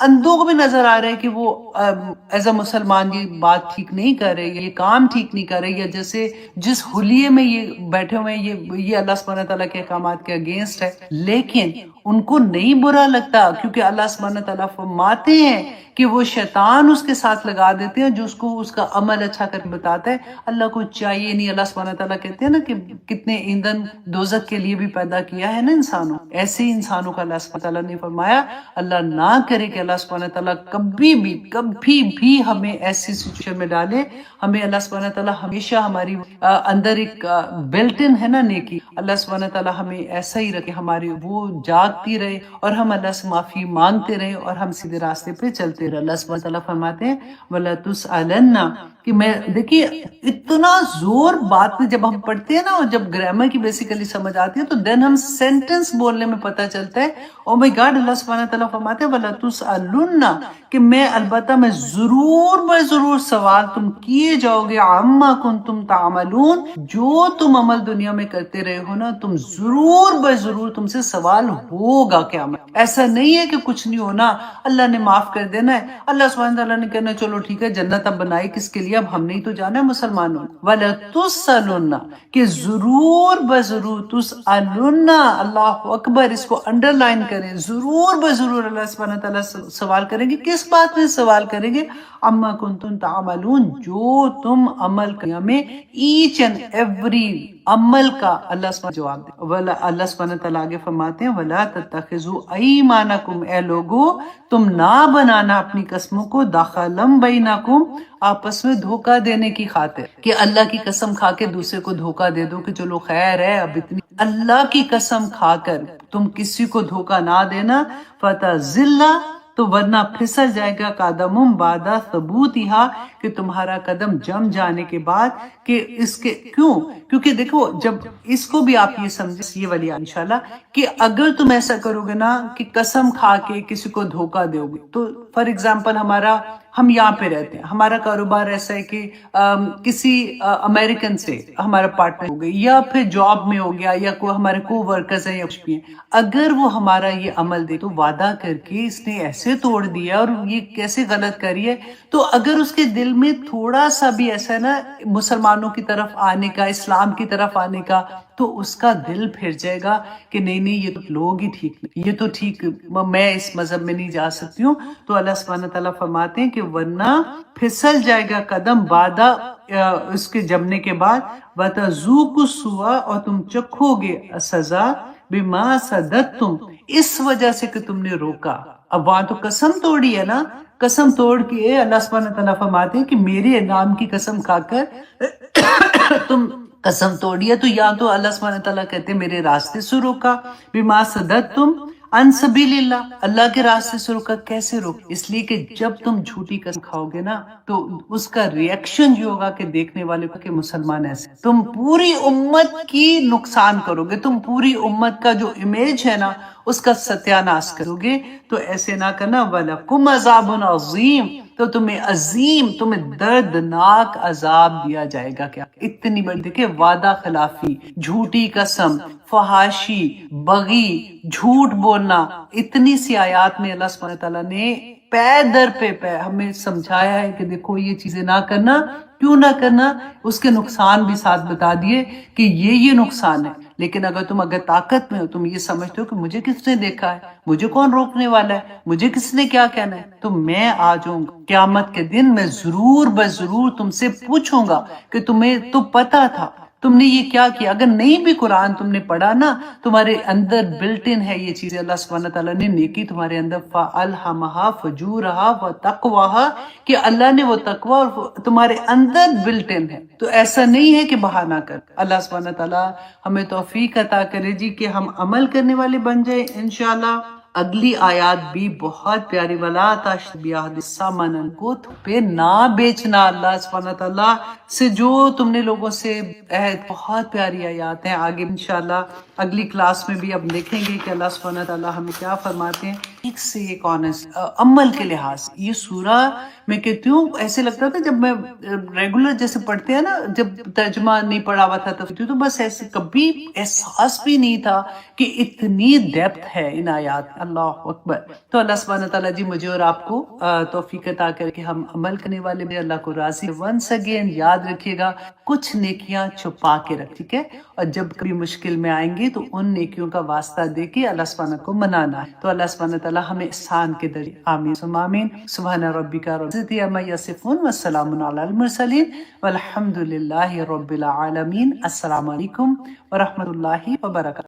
اندھوں کو بھی نظر آ رہا ہے کہ وہ ایز اے مسلمان یہ بات ٹھیک نہیں کر رہے، یہ کام ٹھیک نہیں کر رہے، یا جیسے جس حلیے میں یہ بیٹھے ہوئے ہیں یہ اللہ سبحانہ تعالیٰ کے احکامات کے اگینسٹ ہے، لیکن ان کو نہیں برا لگتا، کیونکہ اللہ سبحانہ تعالیٰ فرماتے ہیں کہ وہ شیطان اس کے ساتھ لگا دیتے ہیں جو اس کو اس کا عمل اچھا کر کے بتاتا ہے۔ اللہ کو چاہیے نہیں، اللہ سبحانہ تعالیٰ کہتے ہیں نا کہ کتنے ایندھن دوزخ کے لیے بھی پیدا کیا ہے نا انسانوں، ایسے ہی انسانوں کا اللہ سبحانہ تعالیٰ نے فرمایا اللہ نہ کرے کہ اللہ سبحانہ تعالیٰ کبھی بھی ہمیں ایسی سچویشن میں ڈالے۔ ہمیں اللہ سبحانہ تعالیٰ ہمیشہ ہماری اندر ایک بلٹ ان ہے نا نیکی، اللہ سبحانہ تعالیٰ ہمیں ایسا ہی رکھے، ہماری وہ جاگتی رہے اور ہم اللہ سے معافی مانگتے رہے اور ہم سیدھے راستے پہ چلتے رہے۔ اللہ سبحانہ تعالیٰ فرماتے ہیں وَلَا تُسْأَلَنَّ، کہ میں دیکھیے اتنا زور بات میں جب ہم پڑھتے ہیں نا اور جب گرامر کی بیسیکلی سمجھ آتی ہے تو دین ہم سینٹنس بولنے میں پتہ چلتا ہے او مائی گاڈ، اللہ سبحانہ تعالیٰ فرماتے ہیں وَلَا تُسْأَلُنَّ، کہ میں البتہ میں ضرور سوال تم کیے جاؤ گے عَمَّا كُنتُمْ تَعْمَلُونَ، جو تم عمل دنیا میں کرتے رہے ہو نا، تم ضرور تم سے سوال ہوگا قیامت۔ ایسا نہیں ہے کہ کچھ نہیں ہونا، اللہ نے معاف کر دینا ہے، اللہ سبحانہ تعالیٰ نے کہنا چلو ٹھیک ہے جنت اب بنائی کس کے لیے، اب ہم نہیں تو جانا ہے مسلمانوں۔ وَلَا تُسْأَلُنَّ، کہ ضرور تُسْأَلُنَّ، اللہ اکبر، اس کو انڈر لائن کریں، ضرور اللہ سبحانہ تعالیٰ سوال کریں گے۔ کس بات میں سوال کریں گے؟ اما کنتم تعملون، جو تم عمل میں ایچ اینڈ ایوری عمل کا اللہ سبحانہ جواب دے۔ اللہ سبحانہ تعالیٰ آگے فرماتے ہیں وَلَا تَتَّخِذُوا أَيْمَانَكُمْ، اے لوگو تم نہ بنانا اپنی قسموں کو دَخَلًا بَيْنَكُمْ، آپس میں دھوکہ دینے کی خاطر، کہ اللہ کی قسم کھا کے دوسرے کو دھوکہ دے دو کہ چلو خیر ہے اب اتنی، اللہ کی قسم کھا کر تم کسی کو دھوکہ نہ دینا، فَتَزِلَّ، تو ورنہ پھسل جائے گا قدم بعد ثبوتها، کہ تمہارا قدم جم جانے کے بعد، کہ اس کے کیونکہ دیکھو جب اس کو بھی آپ یہ سمجھیں، یہ والی انشاءاللہ، کہ اگر تم ایسا کرو گے نا کہ قسم کھا کے کسی کو دھوکہ دو گے، تو فار ایگزامپل ہم یہاں پہ رہتے ہیں، ہمارا کاروبار ایسا ہے کہ کسی امریکن سے ہمارا پارٹنر ہو گئی، یا پھر جاب میں ہو گیا، یا کوئی ہمارے کو ورکرز ہیں یا کچھ بھی ہیں، اگر وہ ہمارا یہ عمل دے تو وعدہ کر کے اس نے ایسے توڑ دیا اور یہ کیسے غلط کری ہے، تو اگر اس کے دل میں تھوڑا سا بھی ایسا ہے نا مسلمانوں کی طرف آنے کا، اسلام کی طرف آنے کا، تو اس کا دل پھر جائے گا کہ نہیں یہ تو لوگ ہی ٹھیک نہیں، یہ تو ٹھیک، میں اس مذہب میں نہیں جا سکتی ہوں۔ تو اللہ سبحانہ تعالیٰ فرماتے ہیں کہ ورنہ پھسل جائے گا قدم بعد اس کے جمنے کے بعد، وَتَذُوقُوا السُّوءَ، اور تم چکھو گے سزا، بِمَا صَدَدتُّمْ، اس وجہ سے کہ تم نے روکا۔ اب وہاں تو قسم توڑی ہے نا، قسم توڑ کے اللہ سبحانہ تعالیٰ فرماتے ہیں کہ میرے نام کی قسم کھا کر تم قسم توڑی ہے، تو یا تو اللہ سبحانہ تعالیٰ کہتے ہیں میرے راستے سے روکا، بِمَا صَدَدتُّمْ عن سبیل اللہ کے راستے سے روکا۔ کیسے روک؟ اس لیے کہ جب تم جھوٹی قسم کھاؤ گے نا تو اس کا ریئیکشن جو ہوگا کہ دیکھنے والے کو کہ مسلمان ایسے، تم پوری امت کی نقصان کرو گے، تم پوری امت کا جو امیج ہے نا اس کا ستیہ ناش کرو گے، تو ایسے نہ کرنا۔ وَلَكُمْ عَذَابٌ عَظِيمٌ، تو تمہیں دردناک عذاب دیا جائے گا۔ کیا اتنی بڑی، دیکھیں، وعدہ خلافی، جھوٹی قسم، فحاشی، بغی، جھوٹ بولنا، اتنی سی آیات میں اللہ سبحانہ تعالیٰ نے پے در پہ ہمیں سمجھایا ہے کہ دیکھو یہ چیزیں نہ کرنا۔ کیوں نہ کرنا؟ اس کے نقصان بھی ساتھ بتا دیے کہ یہ نقصان ہے، لیکن اگر طاقت میں ہو، تم یہ سمجھتے ہو کہ مجھے کس نے دیکھا ہے، مجھے کون روکنے والا ہے، مجھے کس نے کیا کہنا ہے، تو میں آ جاؤں گا قیامت کے دن، میں ضرور تم سے پوچھوں گا کہ تمہیں تو پتا تھا، تم نے یہ کیا کیا۔ اگر نہیں بھی قرآن تم نے پڑھا نا، تمہارے اندر بلٹ ان ہے یہ چیزیں، اللہ سبحانہ تعالیٰ نے نیکی تمہارے اندر فَأَلْهَمَهَا فُجُورَهَا وَتَقْوَاهَا، کہ اللہ نے وہ تقوی اور تمہارے اندر بلٹ ان ہے، تو ایسا نہیں ہے کہ بہانہ کر۔ اللہ سبحانہ تعالیٰ ہمیں توفیق عطا کرے جی کہ ہم عمل کرنے والے بن جائیں انشاءاللہ۔ اگلی آیات بھی بہت پیاری، وَلَا تَشْتَرُوا بِآيَاتِ ثَمَنًا، کو پہ نہ بیچنا، اللہ سبحانہ تعالیٰ سے جو تم نے لوگوں سے عہد، بہت پیاری آیات ہیں۔ آگے انشاءاللہ اگلی کلاس میں بھی اب دیکھیں گے کہ اللہ سبحانہ تعالیٰ ہمیں کیا فرماتے ہیں۔ ایک سے ایک آنےسٹ عمل کے لحاظ سے یہ سورہ میں کہتی ہوں، ایسے لگتا تھا جب میں ریگولر جیسے پڑھتے ہیں نا، جب ترجمہ نہیں پڑھا ہوا تھا تو بس ایسے کبھی احساس بھی نہیں تھا کہ اتنی ڈیپتھ ہے ان آیات میں۔ اللہ اکبر. تو اللہ سبحانہ تعالیٰ جی مجھے اور آپ کو توفیق عطا کر کے ہم عمل کرنے والے میں اللہ کو راضی. ونس اگین یاد رکھیے گا کچھ نیکیاں چھپا کے رکھ, ٹھیک ہے, اور جب کبھی مشکل میں آئیں گے تو ان نیکیوں کا واسطہ دے کے اللہ سبحانہ کو منانا ہے. تو اللہ سبحانہ تعالیٰ ہمیں احسان کے ذریعے آمین ثم آمین. سبحان ربک رب العزۃ عما یصفون والسلام علی المرسلین والحمد للہ رب العالمین. السلام علیکم ورحمۃ اللہ وبرکاتہ.